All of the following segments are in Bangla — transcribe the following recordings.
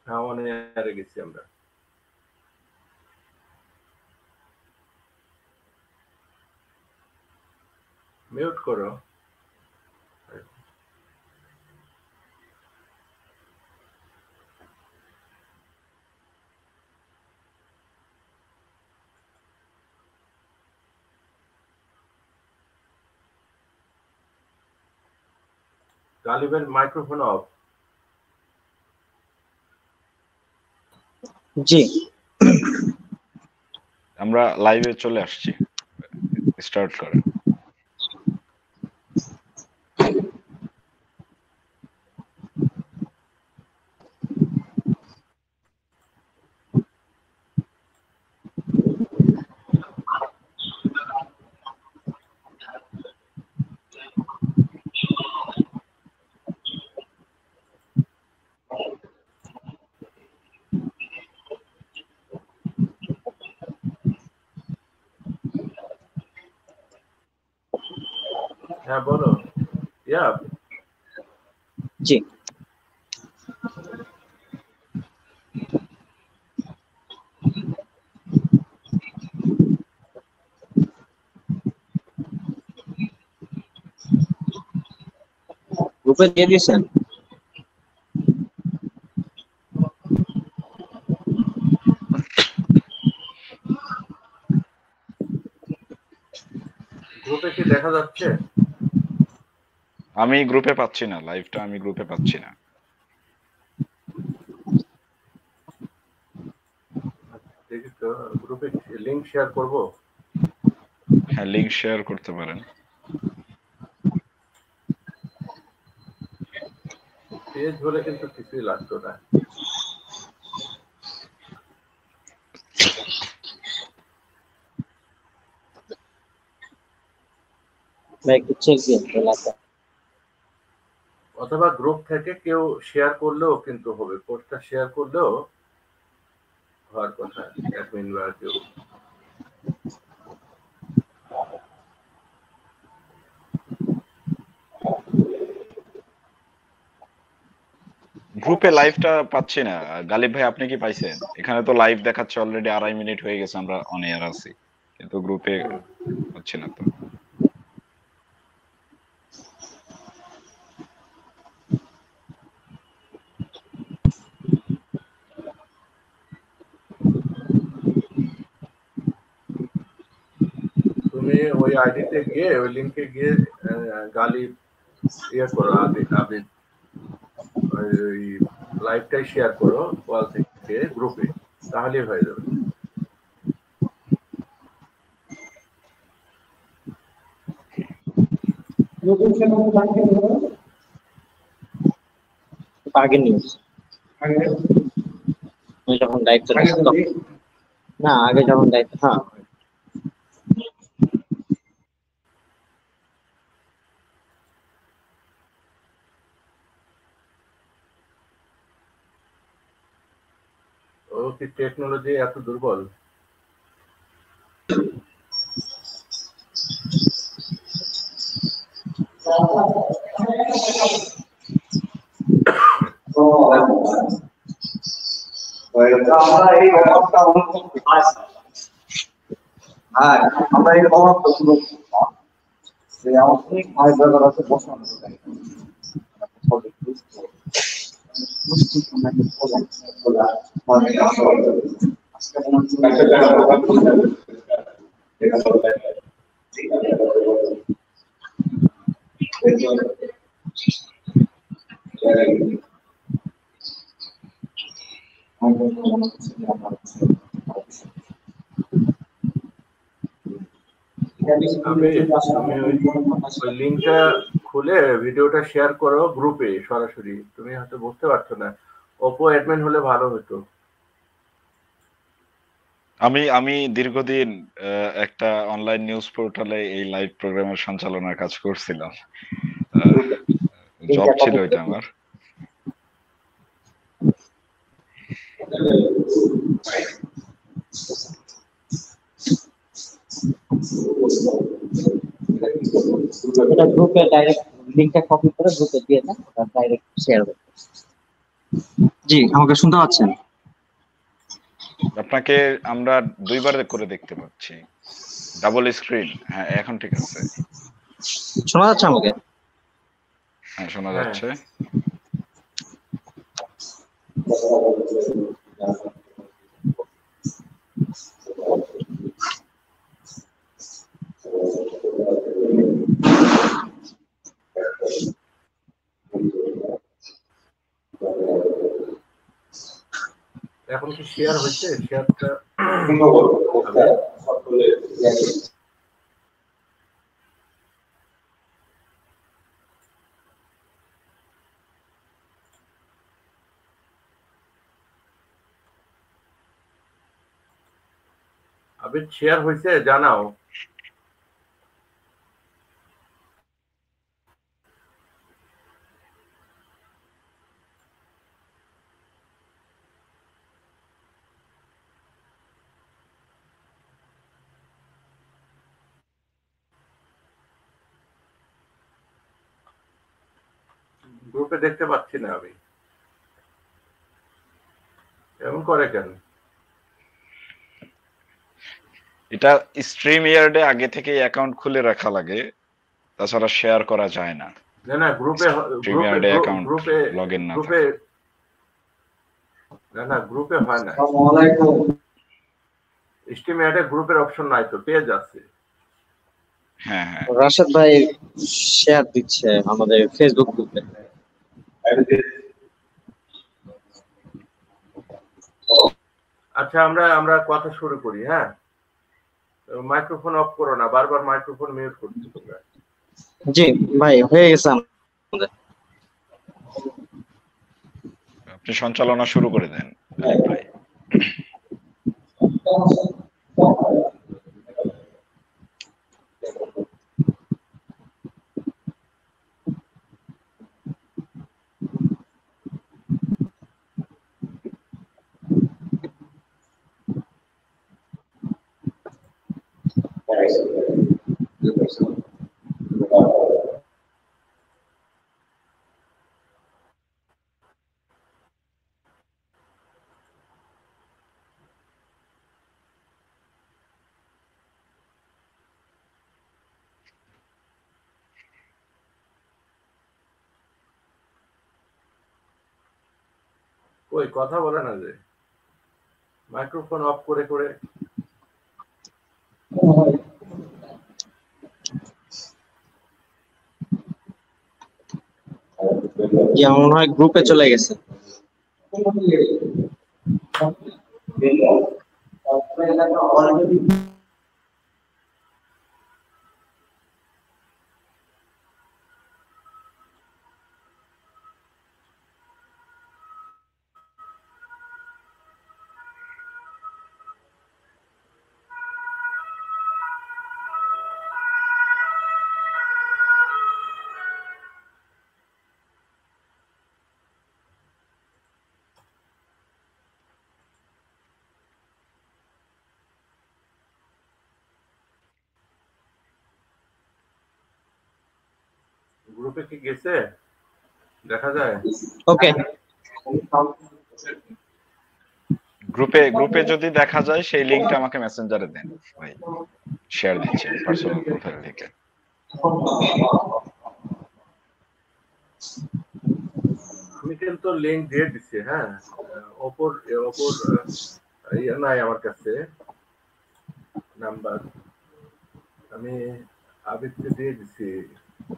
হ্যাঁ, অন এয়ারে গেছি আমরা। মিউট করো। গালিবের মাইক্রোফোন অফ। জি, আমরা লাইভে চলে আসছি, স্টার্ট করে। হ্যাঁ বলো। ইয়া জি। গ্রুপে দিয়ে দিয়েছেন? গ্রুপে কি দেখা যাচ্ছে? আমি গ্রুপে পাচ্ছি না, লাইভটা আমি গ্রুপে পাচ্ছি না। দেখি তো, গ্রুপে লিংক শেয়ার করব। হ্যাঁ, লিংক শেয়ার করতে পারেন। পেজ হলে কিন্তু কিছুই লাগতো না। অথবা গ্রুপ থেকে কেউ শেয়ার করলেও কিন্তু হবে, পোস্টটা শেয়ার করলেও হওয়ার কথা। অ্যাডমিন বা কেউ। গ্রুপে লাইভটা পাচ্ছি না। গালিব ভাই, আপনি কি পাইছেন? এখানে তো লাইভ দেখাচ্ছে অলরেডি 2.5 মিনিট হয়ে গেছে আমরা অন এয়ার আছি, কিন্তু গ্রুপে পাচ্ছি না তো। তুমি ওই আইডিতে গিয়ে ওই লিংকে গিয়ে গালিব ইয়ে করো, আবিদ ওই লাইভটাই শেয়ার করো ওয়াল থেকে গ্রুপে, তাহলেই হয়ে যাবে। আগে নিউজ যখন দায়িত্ব না, আগে যখন দায়িত্ব, হ্যাঁ ও কি টেকনোলজি এত দুর্বল? আমরা এই অভাবটা অনুভব করছি। হ্যাঁ, আমরা এই অভাবটা অনুভব করছি। অনেক ভাই ব্রাদার আছে বসানো যায়। আমি তুমি ওই লিংকটা খুলে ভিডিওটা শেয়ার করো গ্রুপে সরাসরি। তুমি হয়তো বুঝতে পারছো না, ওপো অ্যাডমিন হলে ভালো হতো। আমি দীর্ঘদিন একটা অনলাইন নিউজ পোর্টালে এই লাইভ প্রোগ্রামের সঞ্চালনার কাজ করছিলাম। জব ছিল এটা আমার। এটা গ্রুপে ডাইরেক্ট লিংকটা কপি করে গ্রুপে দিয়ে দেন, ওটা ডাইরেক্ট শেয়ার করতে। জি, আমাকে শুনতে পাচ্ছেন? আপনাকে আমরা দুইবার করে দেখতে পাচ্ছি, ডাবল স্ক্রিন। হ্যাঁ, এখন ঠিক আছে। শোনা যাচ্ছে আমাকে? হ্যাঁ, শোনা হ্যাঁ যাচ্ছে। এখন কি শেয়ার হয়েছে? শেয়ারটা হবে? আবির শেয়ার হয়েছে জানাও। গ্রুপে দেখতে পাচ্ছি না আমি, এমন করে কেন? এটা স্ট্রিম ইয়ার্ডে আগে থেকে অ্যাকাউন্ট খুলে রাখা লাগে, তাছাড়া শেয়ার করা যায় না। না না, গ্রুপে স্ট্রিম গ্রুপে ইয়ার্ডে অ্যাকাউন্ট গ্রুপে লগইন না গ্রুপে থাকে। না না, গ্রুপে হয় না। আসসালামু আলাইকুম। স্ট্রিম অ্যাডে গ্রুপের অপশন নাই তো, পেজ আছে। হ্যাঁ হ্যাঁ, রাশেদ ভাই শেয়ার দিচ্ছে আমাদের ফেসবুক গ্রুপে। আচ্ছা, আমরা আমরা কথা শুরু করি। হ্যাঁ, মাইক্রোফোন অফ করো না, বারবার মাইক্রোফোন মিউট করছো তোমরা। জি ভাই, হয়ে গেছে আমাদের। আপনি সঞ্চালনা শুরু করে দেন ভাই। ওই কথা বলে না যে, মাইক্রোফোন অফ করে করে। জি, আমার মনে হয় গ্রুপে চলে গেছে। গ্রুপে কি গেছে দেখা যায়? ওকে, গ্রুপে যদি দেখা যায় সেই লিংকটা আমাকে মেসেঞ্জারে দেন ভাই, শেয়ার দিচ্ছি পার্সোনাল প্রোফাইল থেকে। আমি কিন্তু লিংক দিয়ে দিচ্ছি। হ্যাঁ, অপর অপর ইয়ে নাই আমার কাছে নাম্বার, আমি আবিরকে দিয়ে দিচ্ছি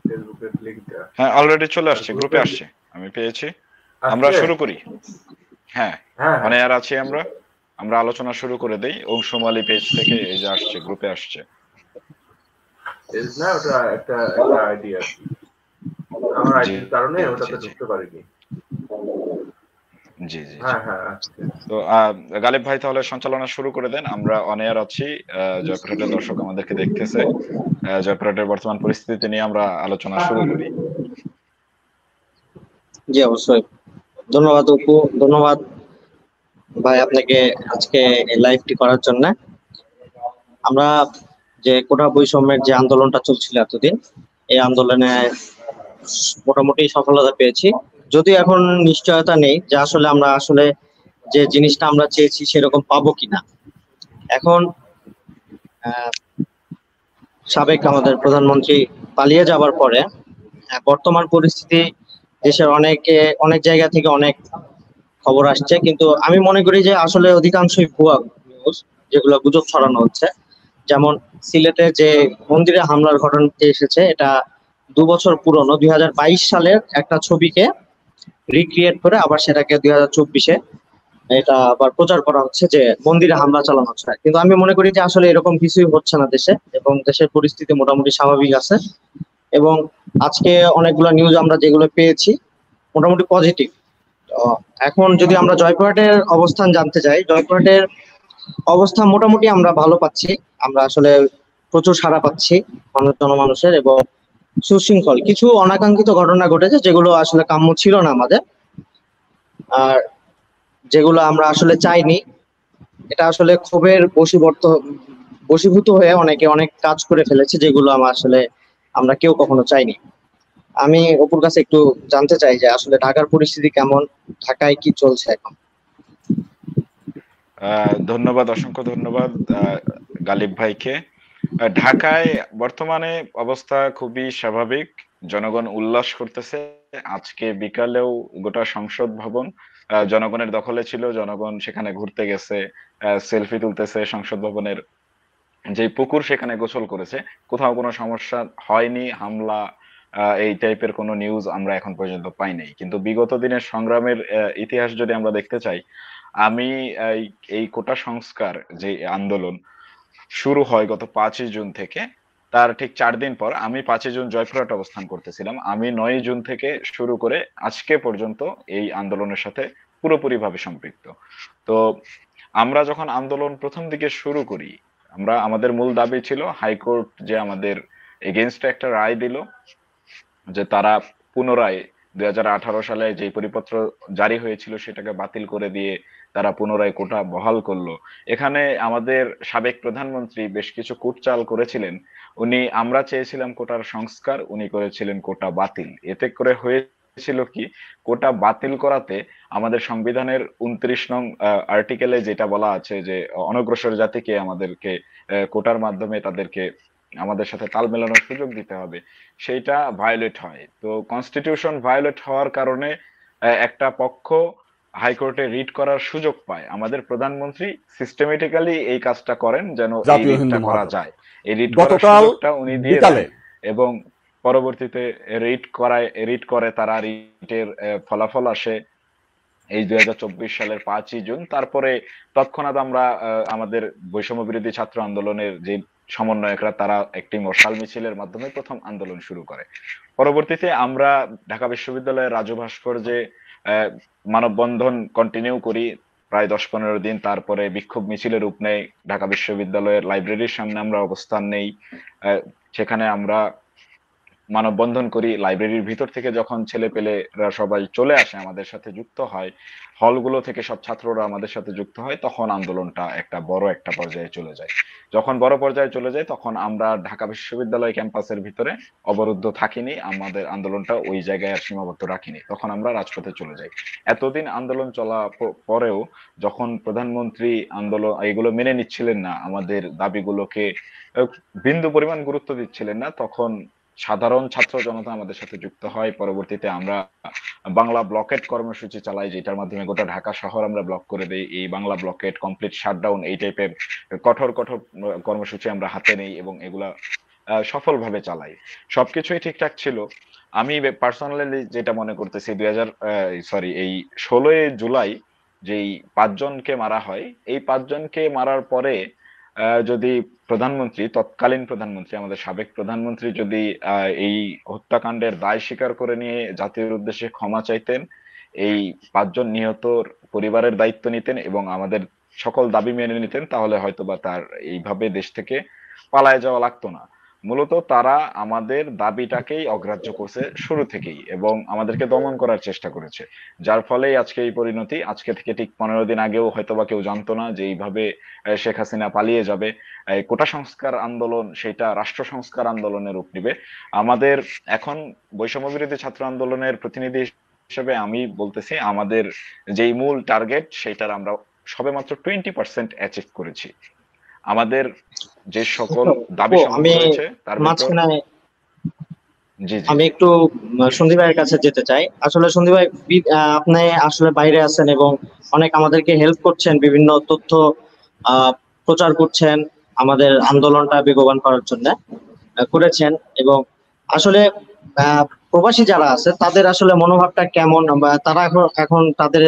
ফেসবুকের লিংকটা। হ্যাঁ, অলরেডি চলে আসছে, গ্রুপে আসছে, আমি পেয়েছি। আমরা শুরু করি। হ্যাঁ, হ্যাঁ মানে আর আছি আমরা আমরা আলোচনা শুরু করে দেই। অংশুমালী পেজ থেকে এই যে আসছে, গ্রুপে আসছে। না, ওটা একটা একটা আইডিয়া আর কি, আমার জি আইডির কারণে জি ওটাতে জি ঢুকতে পারিনি। জি জি জি। হ্যাঁ হ্যাঁ, আচ্ছা। তো গালিব ভাই তাহলে সঞ্চালনা শুরু করে দেন। আমরা অন এয়ার আছি, জয়পুরহাটের দর্শক আমাদেরকে দেখতেছে। জয়পুরহাটের বর্তমান পরিস্থিতি নিয়ে আমরা আলোচনা শুরু করি। জি অবশ্যই। ধন্যবাদ অপু, ধন্যবাদ ভাই আপনাকে আজকে এই লাইভটি করার জন্য। আমরা যে কোটা বৈষম্যের যে আন্দোলনটা চলছিল এতদিন, এই আন্দোলনে মোটামুটি সফলতা পেয়েছি। যদি এখন নিশ্চয়তা নেই যে আসলে আমরা আসলে যে জিনিসটা আমরা চেয়েছি সেরকম পাবো কিনা। এখন আহ, সাবেক আমাদের প্রধানমন্ত্রী পালিয়ে যাবার পরে বর্তমান পরিস্থিতি দেশের অনেক জায়গা থেকে অনেক খবর আসছে, কিন্তু আমি মনে করি যে আসলে অধিকাংশই ভুয়া নিউজ, যেগুলো গুজব ছড়ানো হচ্ছে। যেমন সিলেটে যে মন্দিরে হামলার ঘটনাটি এসেছে, এটা 2 বছর পুরনো, 2022 সালের একটা ছবিকে রিক্রিয়েট করে আবার সেটাকে 2024-এ এটা আবার প্রচার করা হচ্ছে যে মন্দিরে হামলা চালানো হচ্ছে। কিন্তু আমি মনে করি যে আসলে এরকম কিছুই হচ্ছে না দেশে, এবং দেশের পরিস্থিতি মোটামুটি স্বাভাবিক আছে। এবং আজকে অনেকগুলো নিউজ আমরা যেগুলো পেয়েছি মোটামুটি পজিটিভ। এখন যদি আমরা জয়পুরহাটের অবস্থান জানতে চাই, জয়পুরহাটের অবস্থা মোটামুটি আমরা ভালো পাচ্ছি। আমরা আসলে প্রচুর সাড়া পাচ্ছি জনমানুষের, এবং সুশৃঙ্খল। কিছু অনাকাঙ্ক্ষিত ঘটনা ঘটেছে যেগুলো আসলে কাম্য ছিল না আমাদের, আর যেগুলো আমরা আসলে চাইনি। এটা আসলে ক্ষোভের বশীভূত হয়ে অনেকে অনেক কাজ করে ফেলেছে যেগুলো আমরা কেউ কখনো চাইনি। আমি অপুর কাছে একটু জানতে চাই যে আসলে ঢাকার পরিস্থিতি কেমন, ঢাকায় কি চলছে এখন? ধন্যবাদ, অসংখ্য ধন্যবাদ গালিব ভাইকে। ঢাকায় বর্তমানে অবস্থা খুবই স্বাভাবিক, জনগণ উল্লাস করতেছে। আজকে বিকালেও গোটা সংসদ ভবন জনগণের দখলে ছিল, জনগণ সেখানে ঘুরতে গেছে, সেলফি তুলতেছে। সংসদ ভবনের যে পুকুর সেখানে গোসল করেছে, কোথাও কোনো সমস্যা হয়নি, হামলা এই টাইপের কোনো নিউজ আমরা এখন পর্যন্ত পাই নাই। কিন্তু বিগত দিনের সংগ্রামের ইতিহাস যদি আমরা দেখতে চাই, আমি এই কোটা সংস্কার যে আন্দোলন শুরু হয় গত 5ই জুন থেকে, তার ঠিক 4 দিন পর আমি 5ই জুন জয়পুরহাট অবস্থান করতেছিলাম। আমি 9ই জুন থেকে শুরু করে আজকে পর্যন্ত এই আন্দোলনের সাথে পুরোপুরি ভাবে সম্পৃক্ত। তো আমরা যখন আন্দোলন প্রথম দিকে শুরু করি, আমাদের মূল দাবি ছিল হাইকোর্ট যে আমাদের এগেনস্টে একটা রায় দিল, যে তারা পুনরায় 2018 সালে যে পরিপত্র জারি হয়েছিল সেটাকে বাতিল করে দিয়ে তারা পুনরায় কোটা বহাল করলো। এখানে আমাদের সাবেক প্রধানমন্ত্রী বেশ কিছু কূটচাল করেছিলেন। আমরা চেয়েছিলাম কোটার সংস্কার, উনি করেছিলেন কোটা বাতিল। এতে করে হয়েছিল কি, কোটা বাতিল করাতে আমাদের সংবিধানের 29 নং আর্টিকেলে যেটা বলা আছে যে অনগ্রসর জাতিকে আমাদেরকে কোটার মাধ্যমে তাদেরকে আমাদের সাথে তাল মেলানোর সুযোগ দিতে হবে, সেইটা ভায়োলেট হয়। তো কনস্টিটিউশন ভায়োলেট হওয়ার কারণে একটা পক্ষ হাইকোর্টে রিট করার সুযোগ পায়। আমাদের প্রধানমন্ত্রী সিস্টেমেটিক্যালি এই কাজটা করেন যেন এই জাতীয় রিটটা হিন্দু করা মহাসভা যায়, এই রিট করার গতকাল সুযোগটা উনি দিয়ে দেন। বিকালে এবং পরবর্তীতে রিট করে তারা, রিটের ফলাফল আসে এই 2024 সালের 5ই জুন। তারপরে তৎক্ষণাৎ আমরা আমাদের বৈষম্য বিরোধী ছাত্র আন্দোলনের যে সমন্বয়করা, তারা একটি মশাল মিছিলের মাধ্যমে প্রথম আন্দোলন শুরু করে। পরবর্তীতে আমরা ঢাকা বিশ্ববিদ্যালয়ের রাজু ভাস্কর্যে মানববন্ধন কন্টিনিউ করি প্রায় 10-15 দিন। তারপরে বিক্ষোভ মিছিলের রূপ নেয়, ঢাকা বিশ্ববিদ্যালয়ের লাইব্রেরির সামনে আমরা অবস্থান নেই। সেখানে আমরা মানববন্ধন করি। লাইব্রেরির ভিতর থেকে যখন ছেলে পেলেরা সবাই চলে আসে, আমাদের সাথে যুক্ত হয়, হলগুলো থেকে সব ছাত্ররা আমাদের সাথে যুক্ত হয়, তখন আন্দোলনটা বড় একটা পর্যায়ে চলে যায়। যখন বড় পর্যায়ে চলে যায় তখন আমরা ঢাকা বিশ্ববিদ্যালয় ক্যাম্পাসের ভিতরে অবরুদ্ধ থাকিনি, আমাদের আন্দোলনটা ওই জায়গায় আর সীমাবদ্ধ রাখিনি, তখন আমরা রাজপথে চলে যাই। এতদিন আন্দোলন চলা পরেও যখন প্রধানমন্ত্রী আন্দোলন এগুলো মেনে নিচ্ছিলেন না, আমাদের দাবিগুলোকে বিন্দু পরিমাণ গুরুত্ব দিচ্ছিলেন না, তখন সাধারণ ছাত্র জনতা আমাদের সাথে যুক্ত হয়। পরবর্তীতে আমরা বাংলা ব্লকেট কর্মসূচি চালাই, যেটার মাধ্যমে গোটা ঢাকা শহর আমরা ব্লক করে দেই। এই বাংলা ব্লকেট, কমপ্লিট শাটডাউন, এই টাইপের কঠোর কঠোর কর্মসূচি আমরা হাতে নেই এবং এগুলা সফলভাবে চালাই। সবকিছুই ঠিকঠাক ছিল। আমি পার্সোনালি যেটা মনে করতেছি, এই 16ই জুলাই যেই 5 জনকে মারা হয়, এই 5 জনকে মারার পরে যদি তৎকালীন প্রধানমন্ত্রী, আমাদের সাবেক প্রধানমন্ত্রী যদি এই হত্যাকাণ্ডের দায় স্বীকার করে নিয়ে জাতির উদ্দেশ্যে ক্ষমা চাইতেন, এই 5 জন নিহতর পরিবারের দায়িত্ব নিতেন এবং আমাদের সকল দাবি মেনে নিতেন, তাহলে হয়তোবা তার এইভাবে দেশ থেকে পালায় যাওয়া লাগতো না। মূলত তারা আমাদের দাবিটাকেই অগ্রাহ্য করছে শুরু থেকেই এবং আমাদেরকে দমন করার চেষ্টা করেছে, যার ফলেই আজকে এই পরিণতি। আজকে থেকে ঠিক 15 দিন আগেও হয়তোবা কেউ জানতো না যে এইভাবে শেখ হাসিনা পালিয়ে যাবে। এই কোটা সংস্কার আন্দোলন সেটা রাষ্ট্র সংস্কার আন্দোলনের রূপ নিবে। আমাদের এখন বৈষম্য বিরোধী ছাত্র আন্দোলনের প্রতিনিধি হিসেবে আমি বলতেছি আমাদের যেই মূল টার্গেট সেটার আমরা সবেমাত্র 20% অ্যাচিভ করেছি। আমাদের যে সকল দাবি সমূহ আমি রয়েছে তার ভিতর মাঝখানে জি জি আমি জি একটু সন্দীপ ভাইয়ের কাছে যেতে চাই। আসলে সন্দীপ ভাই, আপনি আসলে বাইরে আছেন এবং অনেক আমাদেরকে হেল্প করছেন, বিভিন্ন তথ্য আহ, প্রচার করছেন, আমাদের আন্দোলনটা বেগবান করার জন্য করেছেন। এবং আসলে প্রবাসী যারা আছে তাদের আসলে মনোভাবটা কেমন, বা তারা এখন এখন তাদের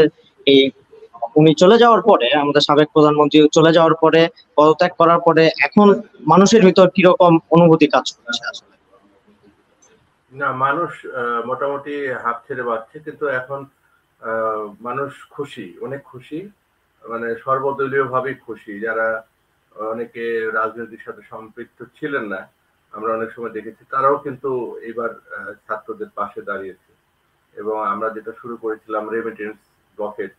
এই উনি চলে যাওয়ার পরে, আমাদের সাবেক প্রধানমন্ত্রী চলে যাওয়ার পরে, পদত্যাগ করার পরে এখন মানুষের ভিতর কিরকম অনুভূতি কাজ করছে আসলে? না, মানুষ মোটামুটি হাঁপ ছেড়ে বাঁচছে, কিন্তু এখন মানুষ খুশি, অনেক খুশি, মানে সর্বদলীয় ভাবে খুশি। যারা অনেকে রাজনীতির সাথে সম্পৃক্ত ছিলেন না, আমরা অনেক সময় দেখেছি, তারাও কিন্তু এবার ছাত্রদের পাশে দাঁড়িয়েছে। এবং আমরা যেটা শুরু করেছিলাম রেমিটেন্স বকেট,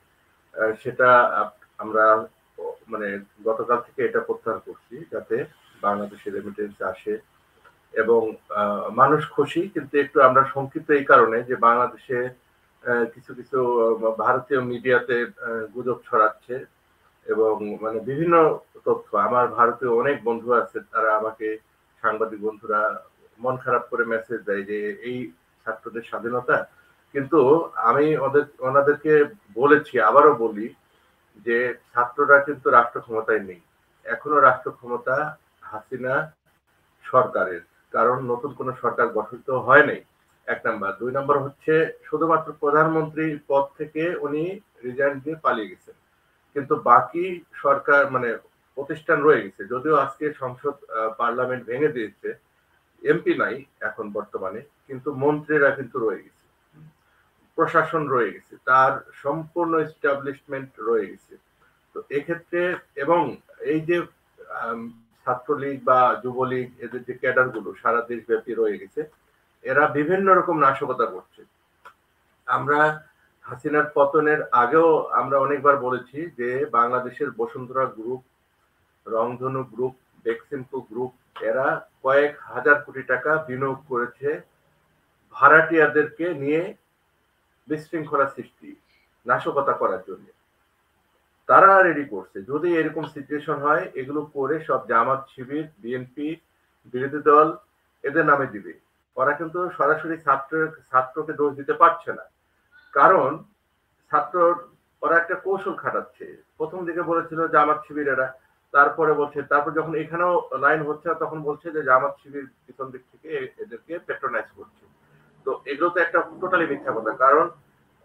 সেটা আমরা মানে গতকাল থেকে এটা প্রত্যাহার করছি, যাতে বাংলাদেশে রেমিটেন্স আসে। এবং মানুষ খুশি, কিন্তু একটু আমরা শঙ্কিত এই কারণে যে বাংলাদেশে কিছু কিছু ভারতীয় মিডিয়াতে গুজব ছড়াচ্ছে, এবং মানে বিভিন্ন তথ্য। আমার ভারতীয় অনেক বন্ধু আছে, তারা আমাকে, সাংবাদিক বন্ধুরা, মন খারাপ করে মেসেজ দেয় যে এই ছাত্রদের স্বাধীনতা। কিন্তু আমি ওনাদেরকে বলেছি, আবারও বলি, যে ছাত্ররা কিন্তু রাষ্ট্র ক্ষমতায় নেই, এখনো রাষ্ট্র ক্ষমতা হাসিনা সরকারের, কারণ নতুন কোন সরকার গঠিত হয় নাই, এক নাম্বার। দুই নাম্বার হচ্ছে শুধুমাত্র প্রধানমন্ত্রী পদ থেকে উনি রিজাইন দিয়ে পালিয়ে গেছেন, কিন্তু বাকি সরকার মানে প্রতিষ্ঠান রয়ে গেছে। যদিও আজকে সংসদ পার্লামেন্ট ভেঙে দিয়েছে, এমপি নাই এখন বর্তমানে, কিন্তু মন্ত্রীরা কিন্তু রয়ে গেছে, প্রশাসন রয়ে গেছে, তার সম্পূর্ণ এস্টাবলিশমেন্ট রয়ে গেছে। তো এক্ষেত্রে, এবং এই যে ছাত্রলীগ বা যুবলীগ, এদের যে ক্যাডার গুলো সারা দেশব্যাপী রয়ে গেছে, এরা বিভিন্ন রকম নাশকতা করছে। আমরা হাসিনার পতনের আগেও আমরা অনেকবার বলেছি যে বাংলাদেশের বসুন্ধরা গ্রুপ, রংধনু গ্রুপ, বেক্সিমকো গ্রুপ, এরা কয়েক হাজার কোটি টাকা বিনিয়োগ করেছে ভাড়াটিয়াদেরকে নিয়ে বিশৃঙ্খলা সৃষ্টি, নাশকতা করার জন্য। তারা রেডি করছে, যদি এরকম সিচুয়েশন হয়, এগুলো করে সব জামাত শিবির, বিএনপি, বিরোধী দল এদের নামে দিবে। ওরা কিন্তু সরাসরি ছাত্রকে দোষ দিতে পারছে না, কারণ ছাত্র, ওরা একটা কৌশল খাটাচ্ছে। প্রথম দিকে বলেছিল জামাত শিবির এরা, তারপরে বলছে, তারপর যখন এখানেও লাইন হচ্ছে না, তখন বলছে যে জামাত শিবির পিছন দিক থেকে এদেরকে প্যাট্রোনাইজ করছে। তো এগুলো তো একটা টোটালি মিথ্যা কথা, কারণ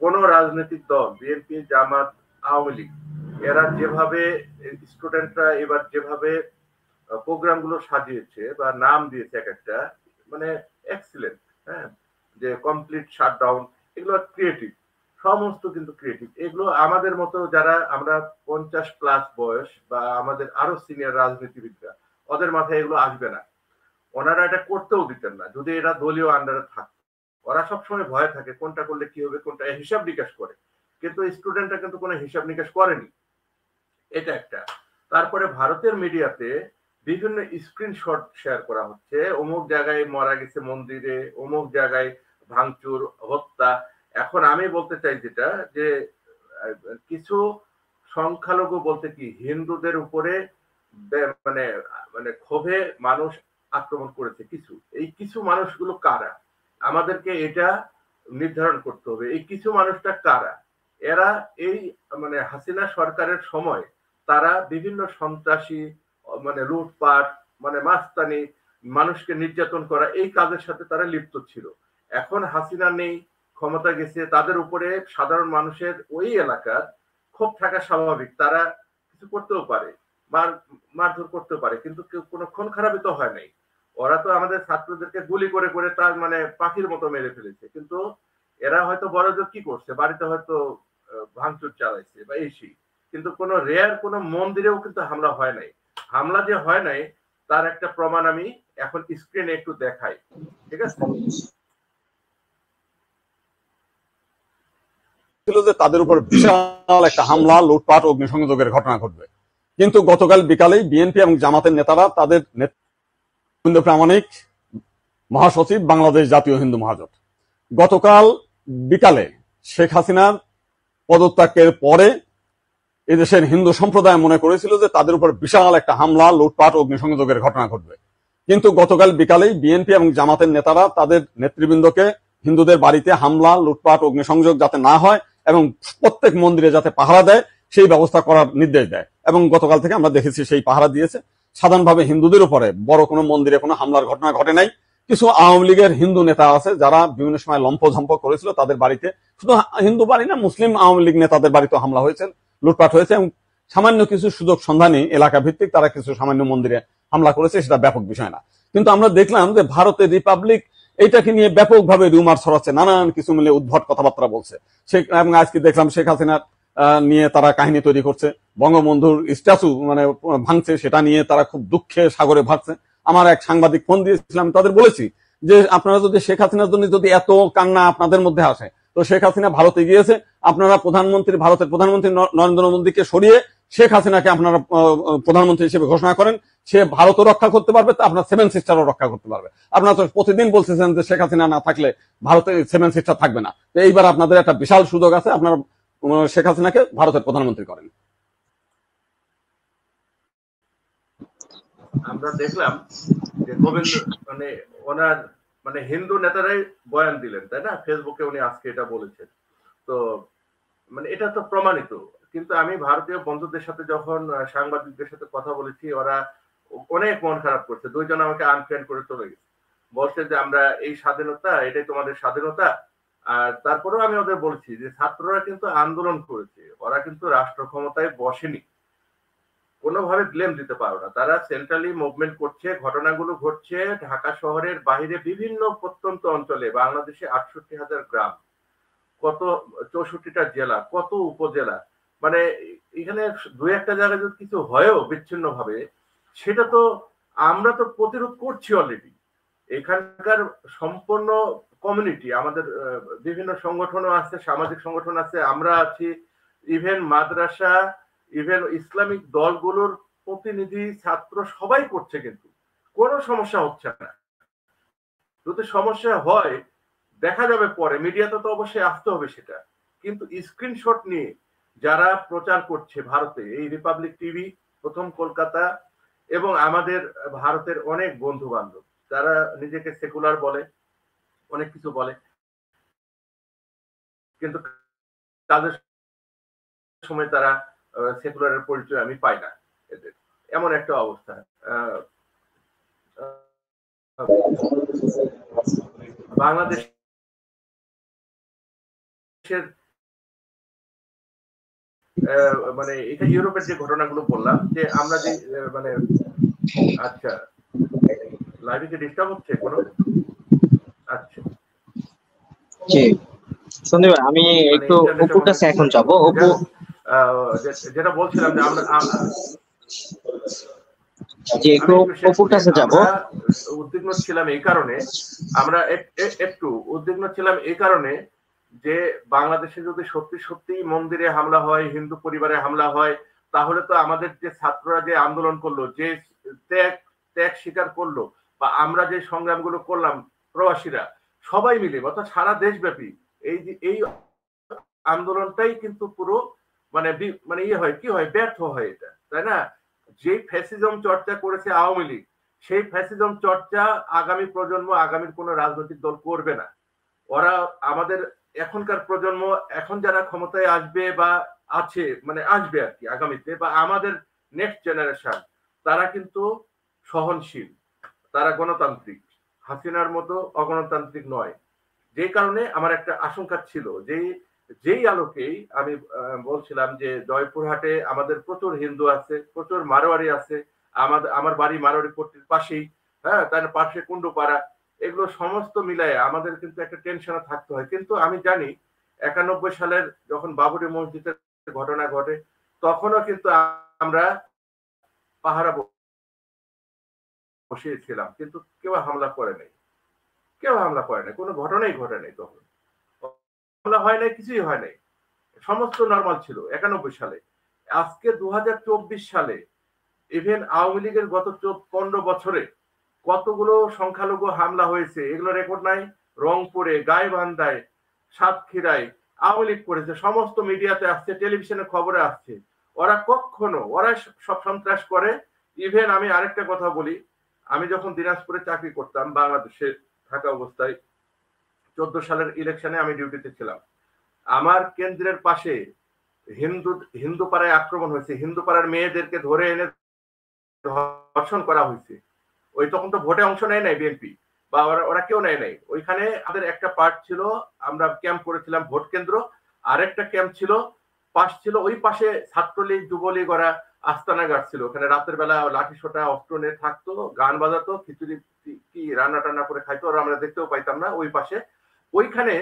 কোন রাজনৈতিক দল, বিএনপি, জামাত, আওয়ামী লীগ, এরা যেভাবে স্টুডেন্টরা এবার যেভাবে প্রোগ্রাম গুলো সাজিয়েছে বা নাম দিয়েছে এক একটা, মানে এক্সিলেন্ট, হ্যাঁ, যে কমপ্লিট শাটডাউন, এগুলো ক্রিয়েটিভ, সমস্ত কিন্তু ক্রিয়েটিভ। এগুলো আমাদের মতো যারা আমরা 50+ বয়স বা আমাদের আরো সিনিয়র রাজনীতিবিদরা, ওদের মাথায় এগুলো আসবে না, ওনারা এটা করতেও দিতেন না যদি এরা দলীয় আন্ডারে থাকতো। ওরা সবসময় ভয় থাকে কোনটা করলে কি হবে, কোনটা হিসাব নিকাশ করে, কিন্তু স্টুডেন্টরা কিন্তু কোনো হিসাব নিকাশ করেনি, এটা একটা। তারপরে ভারতের মিডিয়াতে বিভিন্ন স্ক্রিনশট শেয়ার করা হচ্ছে, অমুক জায়গায় মারা গেছে মন্দিরে, অমুক জায়গায় ভাঙচুর, হত্যা। এখন আমি বলতে চাই যেটা, যে কিছু সংখ্যালঘু বলতে কি হিন্দুদের উপরে মানে মানে ক্ষোভে মানুষ আক্রমণ করেছে কিছু, এই কিছু মানুষগুলো কারা, আমাদেরকে এটা নির্ধারণ করতে হবে, এই কিছু মানুষটা কারা। এরা এই মানে হাসিনা সরকারের সময় তারা বিভিন্ন সন্ত্রাসী, মানে লুটপাট, মানে মাস্তানি, মানুষকে নির্যাতন করা, এই কাজের সাথে তারা লিপ্ত ছিল। এখন হাসিনা নেই, ক্ষমতা গেছে, তাদের উপরে সাধারণ মানুষের ওই এলাকার ক্ষোভ থাকা স্বাভাবিক, তারা কিছু করতেও পারে, মারধর করতে পারে, কিন্তু কেউ কোনো খুন খারাপই তো হয় নাই। ওরা তো আমাদের ছাত্রদেরকে গুলি করে করে তার মানে পাখির মতো মেরে ফেলেছে, কিন্তু এরা হয়তো বড়দের কি করছে, বাড়িতে হয়তো ভাঙচুর চালাইছে বা এসি, কিন্তু কোনো রেয়ার কোনো মন্দিরেও কিন্তু হামলা হয় নাই। হামলা যে হয় নাই তার একটা প্রমাণ আমি এখন স্ক্রিনে একটু দেখাই, ঠিক আছে? ছিল যে তাদের উপর বিশাল একটা হামলা, লুটপাট, অগ্নিসংযোগের ঘটনা ঘটবে, কিন্তু গতকাল বিকালেই বিএনপি এবং জামাতের নেতারা তাদের হিন্দু প্রামাণিক মহাসচিব, বাংলাদেশ জাতীয় হিন্দু মহাজোট, গতকাল বিকালে শেখ হাসিনার পদত্যাগের পরে এদেশের হিন্দু সম্প্রদায় মনে করেছিল যে তাদের উপর বিশাল একটা হামলা, লুটপাট, অগ্নিসংযোগের ঘটনা ঘটবে। কিন্তু গতকাল বিকালেই বিএনপি এবং জামাতের নেতারা তাদের নেতৃবৃন্দকে হিন্দুদের বাড়িতে হামলা, লুটপাট, অগ্নিসংযোগ যাতে না হয় এবং প্রত্যেক মন্দিরে যাতে পাহারা দেয় সেই ব্যবস্থা করার নির্দেশ দেয়। এবং গতকাল থেকে আমরা দেখেছি সেই পাহারা দিয়েছে। সাধারণভাবে হিন্দুদের উপরে বড় কোনো মন্দিরে কোনো হামলার ঘটনা ঘটে নাই। কিছু আওয়ামী লীগের হিন্দু নেতা আছে যারা বিভিন্ন সময় লম্পঝম্প করেছিল, তাদের বাড়িতে, শুধু হিন্দু বাড়ি না, মুসলিম আওয়ামী লীগ নেতাদের বাড়িতে হামলা হয়েছে, লুটপাট হয়েছে এবং সামান্য কিছু সুযোগ সন্ধানী এলাকা ভিত্তিক তারা কিছু সামান্য মন্দিরে হামলা করেছে, সেটা ব্যাপক বিষয় না। কিন্তু আমরা দেখলাম যে ভারতের রিপাবলিক এইটাকে নিয়ে ব্যাপকভাবে রুমার ছড়াচ্ছে, নানান কিছু মিলে উদ্ভট কথাবার্তা বলছে। এবং আজকে দেখলাম শেখ হাসিনার নিয়ে তারা কাহিনী তৈরি করছে, বঙ্গবন্ধুর স্ট্যাচু মানে ভাঙছে, সেটা নিয়ে তারা খুব দুঃখে সাগরে ভাসছে। আমার এক সাংবাদিক ফোন দিয়েছিলাম, তাদের বলেছি যে আপনারা যদি শেখ হাসিনার জন্য যদি এত কান্না আপনাদের মধ্যে আসে, তো শেখ হাসিনা ভারতে গিয়েছে, আপনারা ভারতের প্রধানমন্ত্রী নরেন্দ্র মোদীকে সরিয়ে শেখ হাসিনাকে আপনারা প্রধানমন্ত্রী হিসেবে ঘোষণা করেন, সে ভারতও রক্ষা করতে পারবে, আপনার সেভেন সিস্টারও রক্ষা করতে পারবে। আপনারা তো প্রতিদিন বলছেন যে শেখ হাসিনা না থাকলে ভারতে সেভেন সিস্টার থাকবে না। তো এইবার আপনাদের একটা বিশাল সুযোগ আছে, আপনারা শেখ হাসিনাকে ভারতের প্রধানমন্ত্রী করেন। আমরা দেখলাম যে গোবিন্দ মানে ওনার মানে হিন্দু নেতারাই বয়ান দিলেন, তাই না? ফেসবুকে উনি আজকে এটা বলেছেন। তো মানে এটা তো প্রমাণিত। কিন্তু আমি ভারতীয় বন্ধুদের সাথে যখন সাংবাদিকদের সাথে কথা বলেছি, ওরা অনেক মন খারাপ করছে। দুইজন আমাকে আনফ্রেন্ড করে চলে গেছে, বলছে যে আমরা এই স্বাধীনতা, এটাই তোমাদের স্বাধীনতা। আর তারপরেও আমি ওদের বলছি যে ছাত্ররা কিন্তু আন্দোলন করেছে, ওরা কিন্তু রাষ্ট্র ক্ষমতায় বসেনি, কোনোভাবে ব্লেম দিতে পারো না। তারা সেন্ট্রালি মুভমেন্ট করছে, ঘটনাগুলো ঘটছে ঢাকা শহরের বাইরে বিভিন্ন প্রত্যন্ত অঞ্চলে। বাংলাদেশে 68,000 গ্রাম, কত 64টা জেলা, কত উপজেলা, মানে এখানে দুই একটা জায়গায় যদি কিছু হয়ও বিচ্ছিন্ন ভাবে, সেটা তো আমরা তো প্রতিরোধ করছি অলরেডি। এখানকার সম্পূর্ণ কমিউনিটি, আমাদের বিভিন্ন সংগঠনও আছে, সামাজিক সংগঠন আছে, আমরা আছি, ইভেন মাদ্রাসা, ইভেন ইসলামিক দলগুলোর প্রতিনিধি, ছাত্র সবাই করছে, কিন্তু কোনো সমস্যা হচ্ছে না। যদি সমস্যা হয় দেখা যাবে পরে, মিডিয়াতে তো অবশ্যই আসতে হবে সেটা। কিন্তু স্ক্রিনশট নিয়ে যারা প্রচার করছে ভারতে, এই রিপাবলিক টিভি, প্রথম কলকাতা এবং আমাদের ভারতের অনেক বন্ধু বান্ধব, যারা নিজেকে সেকুলার বলে, অনেক কিছু বলে, কিন্তু কাজের সময় তারা সেকুলারের পরিচয় আমি পাই না এদের, এমন একটা অবস্থা। বাংলাদেশের মানে এটা ইউরোপের যে ঘটনাগুলো বললাম, যে আমরা যে মানে আচ্ছা, লাইভে কি ডিস্টার্ব হচ্ছে কোনো? আচ্ছা জি সন্দীপ ভাই, আমি একটু অপুর কাছে এখন যাব। অপু, যেটা বলছিলাম যে আমরা জি একটু অপুর কাছে যাব। উদ্বিগ্ন ছিলাম এই কারণে, আমরা একটু উদ্বিগ্ন ছিলাম এই কারণে যে বাংলাদেশে যদি সত্যি সত্যি মন্দিরে হামলা হয়, হিন্দু পরিবারে হামলা হয়, তাহলে তো আমাদের যে ছাত্ররা যে আন্দোলন করলো, যে ত্যাগ স্বীকার করলো, বা আমরা যে সংগ্রামগুলো করলাম প্রবাসীরা সবাই মিলে, অর্থাৎ সারা দেশব্যাপী এই আন্দোলনটাই কিন্তু পুরো মানে মানে ইয়ে হয়, কি হয়, ব্যর্থ হয় এটা, তাই না? যে ফ্যাসিজম চর্চা করেছে আওয়ামী লীগ, সেই ফ্যাসিজম চর্চা আগামী প্রজন্ম, আগামীর কোন রাজনৈতিক দল করবে না। ওরা আমাদের এখনকার প্রজন্ম, এখন যারা ক্ষমতায় আসবে বা আছে, মানে আসবে আর কি আগামীতে, বা আমাদের নেক্সট জেনারেশন, তারা কিন্তু সহনশীল, তারা গণতান্ত্রিক, হাসিনার মতো অগণতান্ত্রিক নয়। যে কারণে আমার একটা আশঙ্কা ছিল, যেই আলোকেই আমি বলছিলাম যে জয়পুরহাটে আমাদের প্রচুর হিন্দু আছে, প্রচুর মারোয়ারি আছে, আমার বাড়ি মারোয়ারি পট্টির পাশেই, হ্যাঁ, তার পাশে কুন্ডুপাড়া, এগুলো সমস্ত মিলায় আমাদের কিন্তু একটা টেনশনে থাকতে হয়। কিন্তু আমি জানি 91 সালের যখন বাবরি মসজিদের ঘটনা ঘটে, তখনও কিন্তু আমরা পাহারা বসিয়েছিলাম, কিন্তু কেউ হামলা করে নাই, কোনো ঘটনাই ঘটে নাই, তখন হামলা হয় নাই, কিছুই হয় নাই, সমস্ত নর্মাল ছিল 91 সালে। আজকে 2024 সালে ইভেন আওয়ামী লীগের গত 15 বছরে কতগুলো সংখ্যালঘু হামলা হয়েছে, এগুলো রেকর্ড নাই? রংপুরে, গাইবান্ধায়, সাতক্ষীরায়, আওয়ামী লীগ করেছে, সমস্ত মিডিয়াতে আসছে, টেলিভিশনে খবরে আসছে। ওরা সব সন্ত্রাস করে। ইভেন আমি আরেকটা কথা বলি, আমি যখন দিনাজপুরে চাকরি করতাম বাংলাদেশে থাকা অবস্থায় 14 সালের ইলেকশনে আমি ডিউটিতে ছিলাম। আমার কেন্দ্রের পাশে হিন্দু পাড়ায় আক্রমণ হয়েছে, হিন্দু পাড়ার মেয়েদেরকে ধরে এনে ধর্ষণ করা হয়েছে। ওই তখন তো ভোটে অংশ নেয় নাই বিএনপি বা ওরা কেউ নেয় নাই। ওইখানে আমাদের একটা পার্ট ছিল, আমরা ক্যাম্প করেছিলাম ভোট কেন্দ্র, আরেকটা ক্যাম্প ছিল পাশ ছিল, ওই পাশে ছাত্রলীগ যুবলীগ ওরা আস্তানা গাড়ছিল। ওখানে রাতের বেলা লাঠি সোটা অস্ত্র নিয়ে থাকতো, গান বাজাতো, খিচুড়ি কি রান্না টান্না করে খাইতো, ওরা আমরা দেখতেও পাইতাম না ওই পাশে। ওইখানে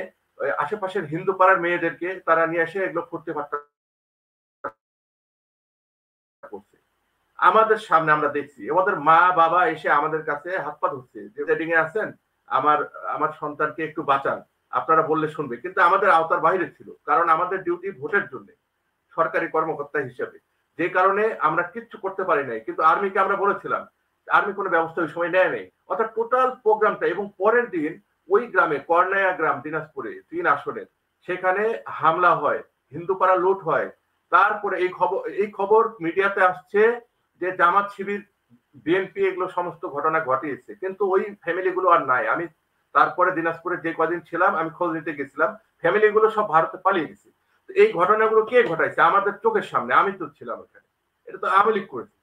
আশেপাশের হিন্দু পাড়ার মেয়েদেরকে তারা নিয়ে এসে এগুলো ফুটতে ফাটতে করছে আমাদের সামনে। আমরা দেখছি ওদের মা বাবা এসে আমাদের কাছে হাত পা ধরছে যে ট্রেডিং এ আছেন, আমার সন্তানকে একটু বাঁচান, আপনারা বললে শুনবে। কিন্তু আমাদের আওতার বাইরে ছিল, কারণ আমাদের ডিউটি ভোটের জন্য সরকারি কর্মকর্তা হিসেবে, যে কারণে আমরা কিচ্ছু করতে পারি নাই। কিন্তু আর্মিকে আমরা বলেছিলাম, আর্মি কোনো ব্যবস্থা ওই সময় নেয় নাই। অর্থাৎ টোটাল প্রোগ্রামটা, এবং পরের দিন ওই গ্রামে কর্নায়া গ্রাম দিনাজপুরে 3 আসনের সেখানে হামলা হয়, হিন্দুপাড়া লুট হয়। তারপরে এই খবর মিডিয়াতে আসছে যে জামাত শিবির বিএনপি এগুলো সমস্ত ঘটনা ঘটিয়েছে, কিন্তু ওই ফ্যামিলিগুলো আর নাই। আমি তারপরে দিনাজপুরে যে কদিন ছিলাম আমি খোঁজ নিতে গেছিলাম, ফ্যামিলিগুলো সব ভারতে পালিয়ে গেছে। এই ঘটনাগুলো কে ঘটাইছে? আমাদের চোখের সামনে, আমি তো ছিলাম ওখানে। এটা তো আওয়ামী লীগ করেছে,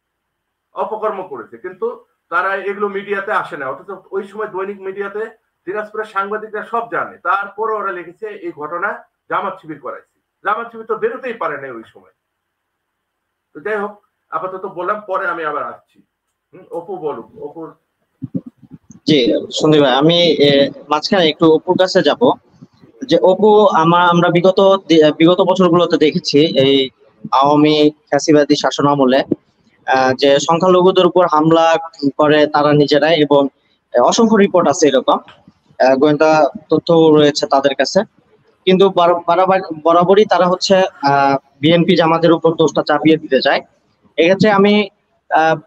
অপকর্ম করেছে, কিন্তু তারা এগুলো মিডিয়াতে আসে না। অথচ ওই সময় দৈনিক মিডিয়াতে দিনাজপুরের সাংবাদিকরা সব জানে, তারপরে ওরা লিখেছে এই ঘটনা জামাত শিবির করাইছে। জামাত শিবির তো বেরোতেই পারে না ওই সময়। তো যাই হোক, আপাতত বললাম, পরে আমি আবার আসছি। অপু বলুক, অপুর। জি সন্দীপ ভাই, আমি মাঝখানে একটু অপুর কাছে যাব। যে অপু, আমরা বিগত বছরগুলোতে দেখেছি এই আওয়ামী ফ্যাসিবাদী শাসন আমলে যে সংখ্যালঘুদের উপর হামলা করে তারা নিজেরাই, এবং অসংখ্য রিপোর্ট আছে এরকম, গোয়েন্দা তথ্য রয়েছে তাদের কাছে। কিন্তু বরাবরই তারা হচ্ছে বিএনপি জামাতের উপর দোষটা চাপিয়ে দিতে চায়। এক্ষেত্রে আমি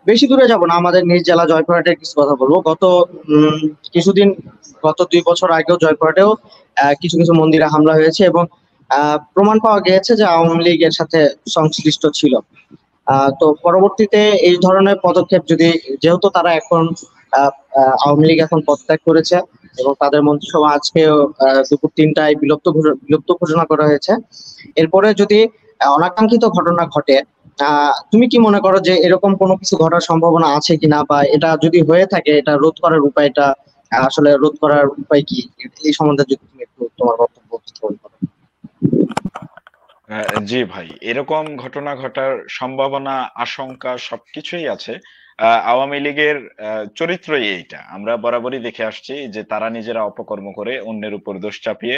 বেশি দূরে যাব না, আমাদের নিজ জেলা জয়পুরহাটের কিছু কথা বলবো। গত 2 বছর আগেও জয়পুরহাটেও কিছু কিছু মন্দিরে হামলা হয়েছে, এবং প্রমাণ পাওয়া গিয়েছে যে আওয়ামী লীগের সাথে সংশ্লিষ্ট ছিল। তো পরবর্তীতে এই ধরনের পদক্ষেপ যেহেতু তারা এখন আওয়ামী লীগ এখন পদত্যাগ করেছে, এবং তাদের মন্ত্রিসভা আজকে দুপুর 3টায় বিলুপ্ত ঘোষণা করা হয়েছে। এরপরে যদি অনাকাঙ্ক্ষিত ঘটনা ঘটে, তুমি কি মনে করো যে এরকম কোনো কিছু ঘটার সম্ভাবনা আছে কিনা, বা এটা যদি হয়ে থাকে এটা রোধ করার উপায়টা, আসলে রোধ করার উপায় কি, এই সম্বন্ধে যদি তুমি একটু তোমার বক্তব্য উপস্থাপন করো। জি ভাই, এরকম ঘটনা ঘটার সম্ভাবনা, আশঙ্কা সবকিছুই আছে। আওয়ামী লীগের চরিত্রই এইটা। আমরা বরাবরই দেখে আসছি যে তারা নিজেরা অপকর্ম করে অন্যের উপর দোষ চাপিয়ে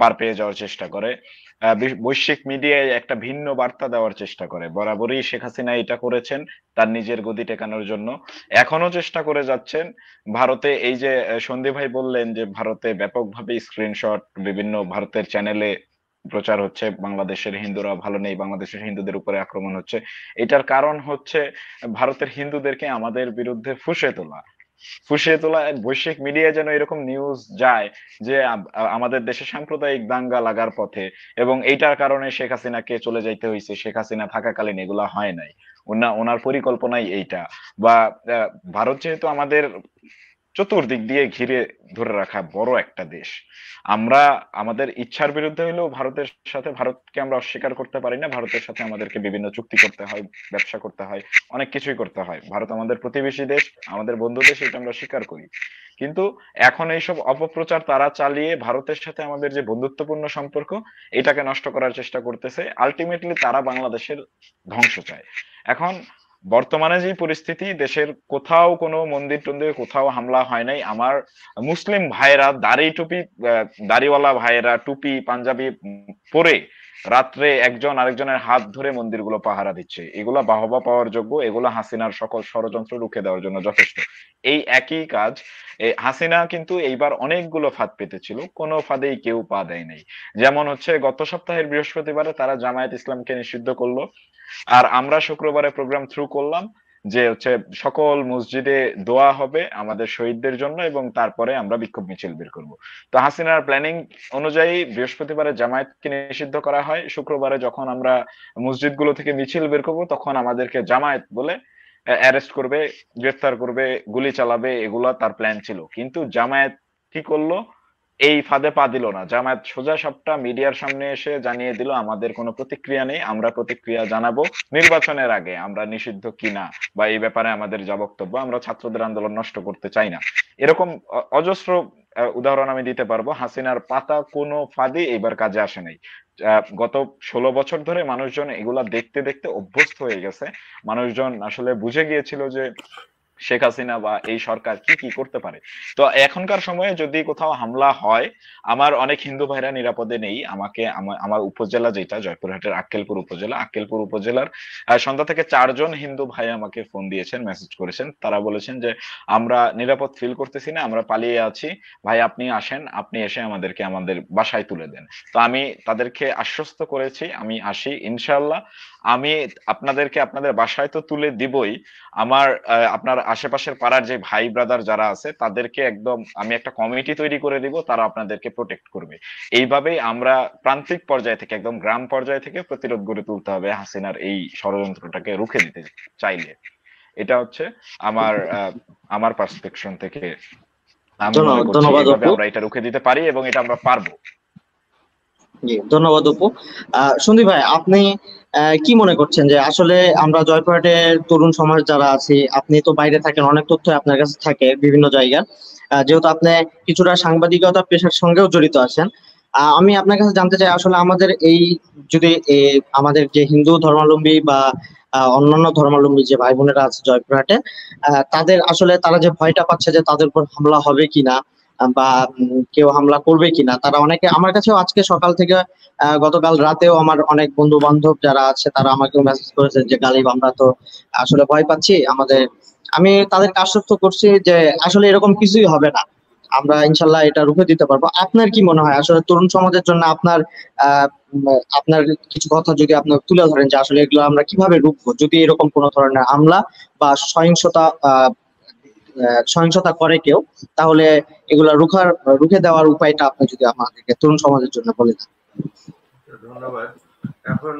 পার পেয়ে যাওয়ার চেষ্টা করে। বৈশ্বিক মিডিয়ায় একটা ভিন্ন বার্তা দেওয়ার চেষ্টা করে। বরাবরই শেখ হাসিনা এটা করেছেন তার নিজের গদি টেকানোর জন্য, এখনো চেষ্টা করে যাচ্ছেন। ভারতে এই যে সন্দীপ ভাই বললেন যে ভারতে ব্যাপকভাবে স্ক্রিনশট বিভিন্ন ভারতের চ্যানেলে প্রচার হচ্ছে, বাংলাদেশের হিন্দুরা ভালো নেই, বাংলাদেশের হিন্দুদের উপরে আক্রমণ হচ্ছে। এটার কারণ হচ্ছে ভারতের হিন্দুদেরকে আমাদের বিরুদ্ধে ফুঁসিয়ে তোলা। বৈশ্বিক মিডিয়া যেন এরকম নিউজ যায় যে আমাদের দেশে সাম্প্রদায়িক দাঙ্গা লাগার পথে, এবং এইটার কারণে শেখ হাসিনাকে চলে যাইতে হয়েছে, শেখ হাসিনা থাকাকালীন এগুলা হয় নাই, ওনার পরিকল্পনাই এইটা। বা ভারত যেহেতু আমাদের চতুর্দিক দিয়ে ঘিরে ধরে রাখা বড় একটা দেশ, আমরা আমাদের ইচ্ছার বিরুদ্ধে হলেও ভারতকে আমরা অস্বীকার করতে পারি না। ভারতের সাথে আমাদেরকে বিভিন্ন চুক্তি করতে হয়, ব্যবসা করতে হয়, অনেক কিছুই করতে হয়। ভারত আমাদের প্রতিবেশী দেশ, আমাদের বন্ধু দেশ, এটা আমরা স্বীকার করি। কিন্তু এখন এইসব অপপ্রচার তারা চালিয়ে ভারতের সাথে আমাদের যে বন্ধুত্বপূর্ণ সম্পর্ক, এটাকে নষ্ট করার চেষ্টা করতেছে। আলটিমেটলি তারা বাংলাদেশের ধ্বংস চায়। এখন বর্তমানে যে পরিস্থিতি, দেশের কোথাও কোনো মন্দির টন্দির কোথাও হামলা হয় নাই। আমার মুসলিম ভাইয়েরা দাড়িওয়ালা ভাইয়েরা টুপি পাঞ্জাবি পরে রাত্রে একজন আরেকজনের হাত ধরে মন্দিরগুলো পাহারা দিচ্ছে। এগুলা বাহবা পাওয়ার যোগ্য, এগুলো হাসিনার সকল ষড়যন্ত্র রুখে দেওয়ার জন্য যথেষ্ট। এই একই কাজ হাসিনা কিন্তু এইবার অনেকগুলো ফাঁদ পেতেছিল, কোনো ফাঁদেই কেউ পা দেয় নাই। যেমন হচ্ছে গত সপ্তাহের বৃহস্পতিবারে তারা জামায়াত ইসলামকে নিষিদ্ধ করলো, আর আমরা শুক্রবারে প্রোগ্রাম থ্রু করলাম, যে হচ্ছে সকল মসজিদে দোয়া হবে আমাদের শহীদদের জন্য এবং তারপরে আমরা বিক্ষোভ মিছিল বের করব। তো হাসিনার প্ল্যানিং অনুযায়ী বৃহস্পতিবারে জামায়াতকে নিষিদ্ধ করা হয়, শুক্রবারে যখন আমরা মসজিদগুলো থেকে মিছিল বের করবো তখন আমাদেরকে জামায়াত বলে অ্যারেস্ট করবে, গ্রেফতার করবে, গুলি চালাবে, এগুলা তার প্ল্যান ছিল। কিন্তু জামায়াত কি করলো, এই ফাঁদে পা দিল না। জামায়াত সোজা সাপটা মিডিয়ার সামনে এসে জানিয়ে দিল আমাদের কোনো প্রতিক্রিয়া নেই, আমরা প্রতিক্রিয়া জানাবো নির্বাচনের আগে, আমরা নিষিদ্ধ কিনা বা এই ব্যাপারে আমাদের যা বক্তব্য, আমরা ছাত্রদের আন্দোলন নষ্ট করতে চাই না। এরকম অজস্র উদাহরণ আমি দিতে পারবো। হাসিনার পাতা কোনো ফাঁদই এইবার কাজে আসে নাই। গত 16 বছর ধরে মানুষজন এগুলা দেখতে দেখতে অভ্যস্ত হয়ে গেছে। মানুষজন আসলে বুঝে গিয়েছিল যে শেখ হাসিনা বা এই সরকার কি কি করতে পারে। তো এখনকার সময়ে যদি কোথাও হামলা হয়, আমার অনেক হিন্দু ভাইরা নিরাপদে নেই। আমাকে আমার উপজেলা যেটা জয়পুরহাটের আক্কেলপুর উপজেলার সন্ধ্যা থেকে 4জন হিন্দু ভাই আমাকে ফোন দিয়েছেন, মেসেজ করেছেন। তারা বলেছেন যে আমরা নিরাপদ ফিল করতেছি না, আমরা পালিয়ে আছি, ভাই আপনি আসেন, আপনি এসে আমাদেরকে আমাদের বাসায় তুলে দেন। তো আমি তাদেরকে আশ্বস্ত করেছি আমি আসি ইনশাআল্লাহ, আমি আপনাদেরকে আপনাদের বাসায় তো তুলে দিবই, আমার আপনার আশেপাশের পাড়ার যে ভাই ব্রাদার যারা আছে তাদেরকে একদম আমি একটা কমিটি তৈরি করে দিব, তারা আপনাদেরকে প্রোটেক্ট করবে। এইভাবেই আমরা প্রান্তিক পর্যায় থেকে একদম গ্রাম পর্যায় থেকে প্রতিরোধ গড়ে তুলতে হবে হাসিনার এই ষড়যন্ত্রটাকে রুখে দিতে চাইলে। এটা হচ্ছে আমার আমার পার্সপেকশন থেকে আমি মনে করছি ধন্যবাদ এইভাবে অপু। আমরা এটা রুখে দিতে পারি এবং এটা আমরা পারবো। জি, ধন্যবাদ অপু। সন্দীপ ভাই, আপনি কি মনে করছেন যে আসলে আমরা জয়পুরহাটের তরুণ সমাজ যারা আছি, আপনি তো বাইরে থাকেন, অনেক তথ্য আপনার কাছে থাকে বিভিন্ন জায়গার, যেহেতু আপনি কিছুটা সাংবাদিকতা পেশার সঙ্গেও জড়িত আছেন, আমি আপনার কাছে জানতে চাই আসলে আমাদের এই যদি আমাদের যে হিন্দু ধর্মাবলম্বী বা অন্যান্য ধর্মাবলম্বী যে ভাই বোনেরা আছে জয়পুরহাটে, তাদের আসলে তারা যে ভয়টা পাচ্ছে যে তাদের উপর হামলা হবে কিনা বা কেউ হামলা করবে কিনা, তারা অনেকে আমার কাছেও আজকে সকাল থেকে গতকাল রাতেও আমার অনেক বন্ধু বান্ধব যারা আছে তারা আমাকে মেসেজ করেছে যে গালিব আমরা তো আসলে ভয় পাচ্ছি আমাদের। আমি তাদেরকে আশ্বস্ত করছি যে আসলে এরকম কিছুই হবে না, আমরা ইনশাল্লাহ এটা রুখে দিতে পারবো। আপনার কি মনে হয় আসলে তরুণ সমাজের জন্য আপনার আপনার কিছু কথা যদি আপনি তুলে ধরেন যে আসলে এগুলো আমরা কিভাবে রুখবো যদি এরকম কোনো ধরনের হামলা বা সহিংসতা করে কেউ, তাহলে এগুলা রুখে দেওয়ার উপায়টা আপনি যদি আমাদেরকে তরুণ সমাজের জন্য বলে দেন। ধন্যবাদ। এখন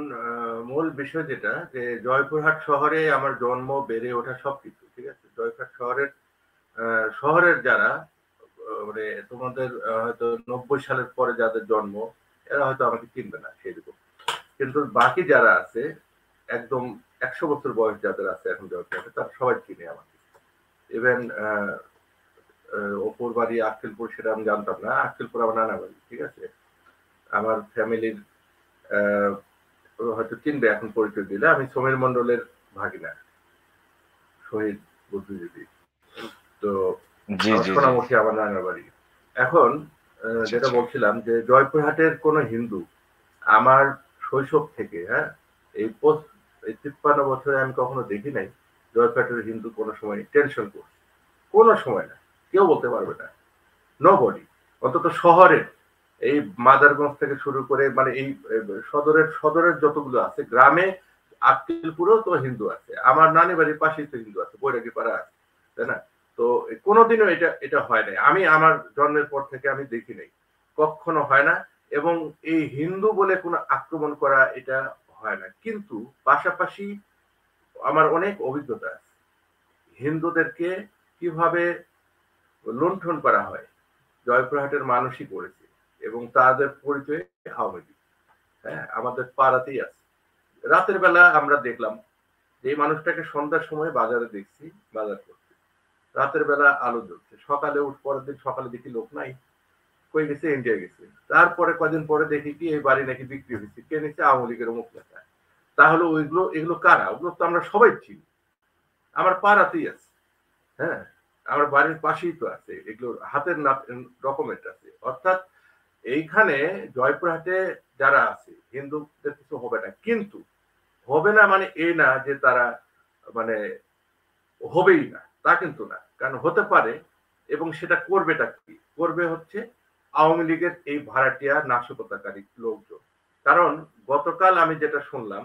মূল বিষয় যেটা যে জয়পুরহাট শহরে আমার জন্ম, বেড়ে ওঠা সবকিছু ঠিক আছে। জয়পুরহাট শহরের যারা মানে তোমাদের হয়তো 90 সালের পরে যাদের জন্ম, এরা হয়তো আমাকে চিনবে না সেরকম, কিন্তু বাকি যারা আছে একদম 100 বছর বয়স যাদের আছে এখন জয়পুরহাটে, তারা সবাই চিনে আমাকে। ইভেন অপুর বাড়ি আক্কেলপুর সেটা আমি জানতাম না, আক্কেলপুর আমার নানা বাড়ি ঠিক আছে। আমার ফ্যামিলির হয়তো চিনবে এখন পরিচয় দিলে, আমি সমীর মন্ডলের ভাগিনা, শহীদ বুদ্ধিজীবী। তো সোনামুখী আমার নানার বাড়ি। এখন যেটা বলছিলাম যে জয়পুরহাটের কোন হিন্দু আমার শৈশব থেকে এই 53 বছরে আমি কখনো দেখি নাই জয়পুরহাটের হিন্দু কোনো সময় টেনশন করছে, কোনো সময় না, কেউ বলতে পারবে না, নোবডি। অন্তত শহরের এই মাদারগঞ্জ থেকে শুরু করে মানে এই সদরের যতগুলো আছে, গ্রামে আক্কেলপুরেও তো হিন্দু আছে, আমার নানি বাড়ির পাশেই তো হিন্দু আছে, বৈরাগী পাড়া আছে, তাই না? তো কোনোদিনও এটা হয় নাই, আমি আমার জন্মের পর থেকে আমি দেখি নাই, কখনো হয় না। এবং এই হিন্দু বলে কোনো আক্রমণ করা এটা হয় না। কিন্তু পাশাপাশি আমার অনেক অভিজ্ঞতা আছে হিন্দুদেরকে কিভাবে লুণ্ঠন করা হয়, জয়পুরহাটের মানুষই করেছে এবং তাদের পরিচয় আওয়ামী লীগ। হ্যাঁ, আমাদের পাড়াতেই আছে। রাতের বেলা আমরা দেখলাম যে এই মানুষটাকে সন্ধ্যার সময় বাজারে দেখছি বাজার করতে, রাতের বেলা আলো জ্বলছে, সকালে পরের দিন সকালে দেখি লোক নাই, কই গেছে, ইন্ডিয়া গেছে। তারপরে কদিন পরে দেখি কি এই বাড়ি নাকি বিক্রি হয়েছে, কে নিচ্ছে, আওয়ামী লীগের মুখ লেখা। তাহলে এগুলো কারা? ওগুলো তো আমরা সবাই চিনি, আমার পাড়াতেই আছে। হ্যাঁ, আমার বাড়ির পাশেই তো আছে, এগুলো হাতের ডকুমেন্ট আছে। অর্থাৎ এইখানে জয়পুরহাটে যারা আছে হিন্দুদের কিছু হবে না, কিন্তু হবে না মানে এই না যে তারা মানে হবেই না, তা কিন্তু না, কারণ হতে পারে। এবং সেটা করবেটা কি করবে হচ্ছে আওয়ামী লীগের এই ভাড়াটিয়া নাশকতাকারী লোকজন। কারণ গতকাল আমি যেটা শুনলাম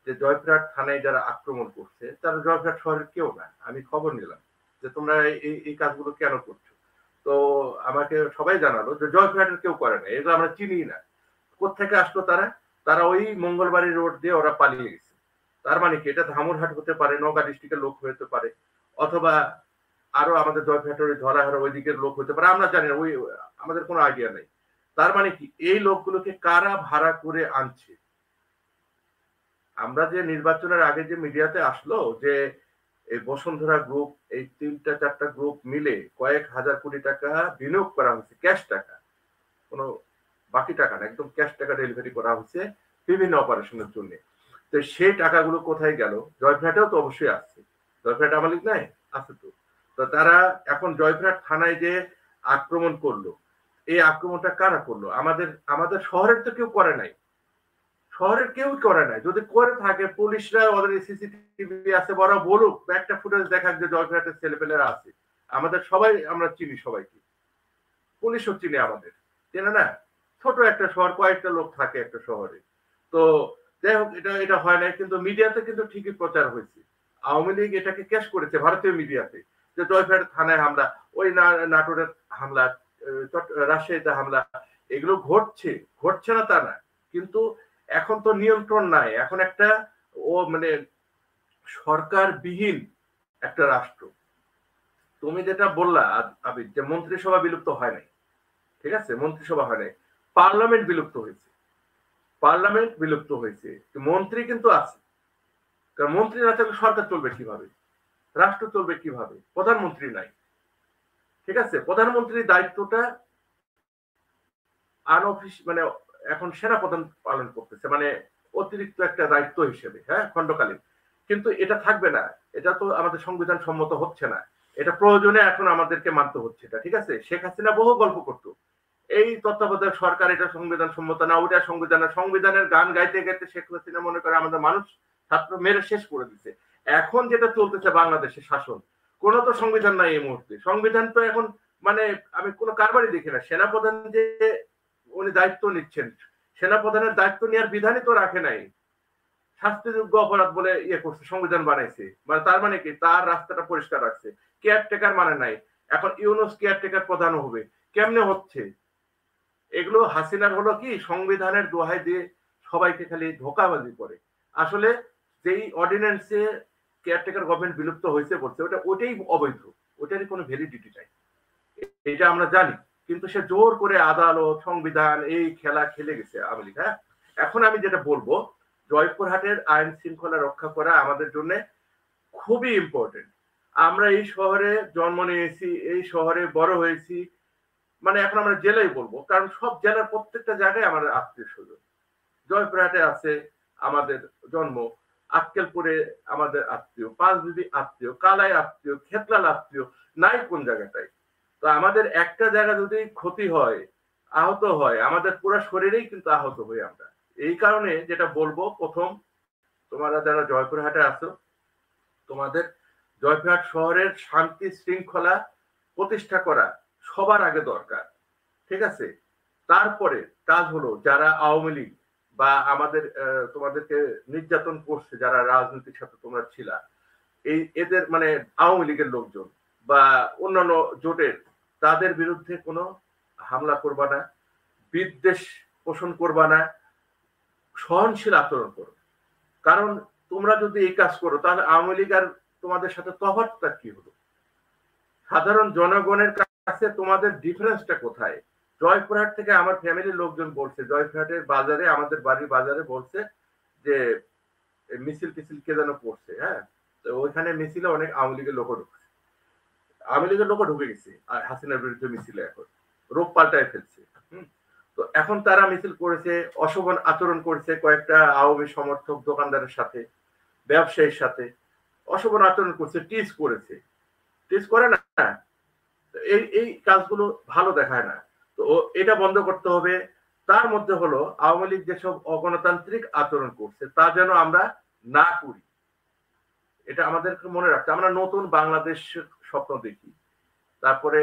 যে জয়পুরহাট থানায় যারা আক্রমণ করছে তারা জয়পুরহাট শহরের কেউ না। আমি খবর নিলাম যে তোমরা এই কাজগুলো কেন করছো, তো আমাকে সবাই জানালো যে জয়পুরহাটের কেউ করে না, এগুলো আমরা চিনি না। কোত্থেকে আসলো তারা? তারা ওই মঙ্গলবাড়ি রোড দিয়ে ওরা পালিয়ে গেছে। তার মানে কি, এটা ধামুরহাট হতে পারে, নওগাঁ ডিস্ট্রিক্টের লোক হতে পারে, অথবা আরো আমাদের জয়পুরহাটের ওই ধলাহারা ওই দিকের লোক হতে পারে, আমরা জানি না, ওই আমাদের কোনো আইডিয়া নেই। তার মানে কি, এই লোকগুলোকে কারা ভাড়া করে আনছে? আমরা যে নির্বাচনের আগে যে মিডিয়াতে আসলো যে এই বসুন্ধরা গ্রুপ, এই 3-4টা গ্রুপ মিলে কয়েক হাজার কোটি টাকা বিনিয়োগ করা হয়েছে, ক্যাশ টাকা, কোনো বাকি টাকা না, একদম ক্যাশ টাকা ডেলিভারি করা হয়েছে বিভিন্ন অপারেশনের জন্য। তো সেই টাকাগুলো কোথায় গেল? জয়পুরহাটেও তো অবশ্যই আসছে, জয়পুরহাট আওয়ামী লীগ নাই আছে তো। তো তারা এখন জয়পুরহাট থানায় যে আক্রমণ করলো, এই আক্রমণটা কারা করলো? আমাদের শহরের তো কেউ করে নাই, শহরের কেউ করে নাই। যদি করে থাকে পুলিশরা, ওদের সিসিটিভি আছে, বড় বলুক, একটা ফুটেজ দেখাক যে জয়পুরহাটের ছেলেপেলেরা আছে। আমাদের সবাই, আমরা চিনি সবাইকে, পুলিশও চিনে আমাদের, চেনে না? ছোট একটা শহর, কয়েকটা লোক থাকে একটা শহরে। তো যাই হোক, এটা হয় নাই, কিন্তু মিডিয়াতে কিন্তু ঠিকই প্রচার হয়েছে। আওয়ামী লীগ এটাকে ক্যাশ করেছে ভারতীয় মিডিয়াতে, যে জয়পুরহাট থানায় হামলা, ওই নাটোরের হামলা, রাজশাহীতে হামলা, এগুলো ঘটছে না তা না, কিন্তু এখন তো নিয়ন্ত্রণ নাই। এখন একটা মানে সরকারবিহীন একটা রাষ্ট্র। তুমি যেটা বললা আবিদ, যে মন্ত্রিসভা বিলুপ্ত হয় নাই, ঠিক আছে, মন্ত্রিসভা হয় নাই, পার্লামেন্ট বিলুপ্ত হয়েছে, মন্ত্রী কিন্তু আছে। কারণ মন্ত্রী না থাকলে সরকার চলবে কিভাবে, রাষ্ট্র চলবে কিভাবে? প্রধানমন্ত্রী নাই, ঠিক আছে। প্রধানমন্ত্রীর দায়িত্বটা মানে এখন সেনাপ্রধান পালন করতেছে, মানে অতিরিক্ত একটা দায়িত্ব হিসেবে, হ্যাঁ, খণ্ডকালীন। কিন্তু এটা থাকবে না, এটা তো আমাদের সংবিধান সম্মত হচ্ছে না, এটা প্রয়োজনে এখন আমাদেরকে মানতে হচ্ছে এটা, ঠিক আছে। শেখ হাসিনা বহু গল্প করতো, এই তত্ত্বাবধায়ক সরকার, এটা সংবিধান সম্মত না, ওটা সংবিধানের গান গাইতে গাইতে শেখ হাসিনা মনে করে আমাদের মানুষ ছাত্র মেরে শেষ করে দিচ্ছে। এখন যেটা চলতেছে বাংলাদেশের শাসন, কোন তো সংবিধান নাই এই মুহূর্তে। সংবিধান তো এখন মানে আমি কোনো কারবারই দেখি না। সেনাপ্রধান যে উনি দায়িত্ব নিচ্ছেন, সেনাপ্রধানের দায়িত্ব নেওয়ার বিধানই তো রাখে নাই, শাস্তিযোগ্য অপরাধ বলে করছে, সংবিধান বানাইছে, মানে তার মানে কি, তার রাস্তাটা পরিষ্কার রাখছে। কেয়ারটেকার মানে নাই, এখন ইউনুস কেয়ারটেকার প্রধান হবে, কেমনে হচ্ছে এগুলো? হাসিনার হলো কি, সংবিধানের দোহাই দিয়ে সবাইকে খালি ধোকাবাজি করে। আসলে যেই অর্ডিন্যান্সে কেয়ারটেকার গভর্নমেন্ট বিলুপ্ত হয়েছে বলছে, ওটাই অবৈধ, ওটারই কোনো ভ্যালিডিটি নাই, এটা আমরা জানি। কিন্তু সে জোর করে আদালত, সংবিধান, এই খেলা খেলে গেছে আওয়ামী লীগ। হ্যাঁ, এখন আমি যেটা বলবো, জয়পুরহাটের আইন শৃঙ্খলা রক্ষা করা আমাদের জন্য খুবই ইম্পর্টেন্ট। আমরা এই শহরে জন্ম নিয়েছি, এই শহরে বড় হয়েছি, মানে এখন আমরা জেলাই বলবো, কারণ সব জেলার প্রত্যেকটা জায়গায় আমাদের আত্মীয় স্বজন। জয়পুরহাটে আছে আমাদের জন্ম, আক্কেলপুরে আমাদের আত্মীয়, পাঁচবিবি আত্মীয়, কালাই আত্মীয়, খেতলাল আত্মীয়, নাই কোন জায়গাটায়। তো আমাদের একটা জায়গা যদি ক্ষতি হয়, আহত হয়, আমাদের পুরো শরীরেই কিন্তু আহত হই আমরা। এই কারণে যেটা বলবো, প্রথম, তোমরা যারা জয়পুরহাটে আছো, তোমাদের জয়পুরহাট শহরের শান্তি শৃঙ্খলা প্রতিষ্ঠা করা সবার আগে দরকার, ঠিক আছে। তারপরে কাজ হলো, যারা আওয়ামী লীগ বা আমাদের তোমাদেরকে নির্যাতন করছে, যারা রাজনৈতিক সাথে তোমরা ছিলা, এদের মানে আওয়ামী লীগের লোকজন বা অন্যান্য জোটের, তাদের বিরুদ্ধে কোনো হামলা করবা না, বিদ্বেষ পোষণ করবা না, সহনশীল আচরণ করো। কারণ তোমরা যদি এই কাজ করো, তাহলে আওয়ামী লীগ আর তোমাদের সাথে তফাৎটা কি হলো? সাধারণ জনগণের কাছে তোমাদের ডিফারেন্সটা কোথায়? জয়পুরহাট থেকে আমার ফ্যামিলির লোকজন বলছে, জয়পুরহাটের বাজারে, আমাদের বাড়ির বাজারে বলছে যে মিছিল টিছিল কে যেন করছে, হ্যাঁ, তো ওইখানে মিছিলে অনেক আওয়ামী লীগের লোক ঢুকছে, আওয়ামী লীগের লোক ঢুকে গেছে আর হাসিনার বিরুদ্ধে মিছিলে, এখন রূপ পাল্টায় ফেলছে। তো এখন তারা মিছিল করেছে, অশোভন আচরণ করেছে কয়েকটা আওয়ামী সমর্থক দোকানদারের সাথে, ব্যবসায়ীর সাথে অশোভন আচরণ করছে, টিজ করেছে, টিজ করে না, এই কাজগুলো ভালো দেখায় না। তো এটা বন্ধ করতে হবে। তার মধ্যে হলো আওয়ামী লীগ যেসব অগণতান্ত্রিক আচরণ করছে, তা যেন আমরা না করি, এটা আমাদেরকে মনে রাখতে। আমরা নতুন বাংলাদেশ স্বপ্ন দেখি। তারপরে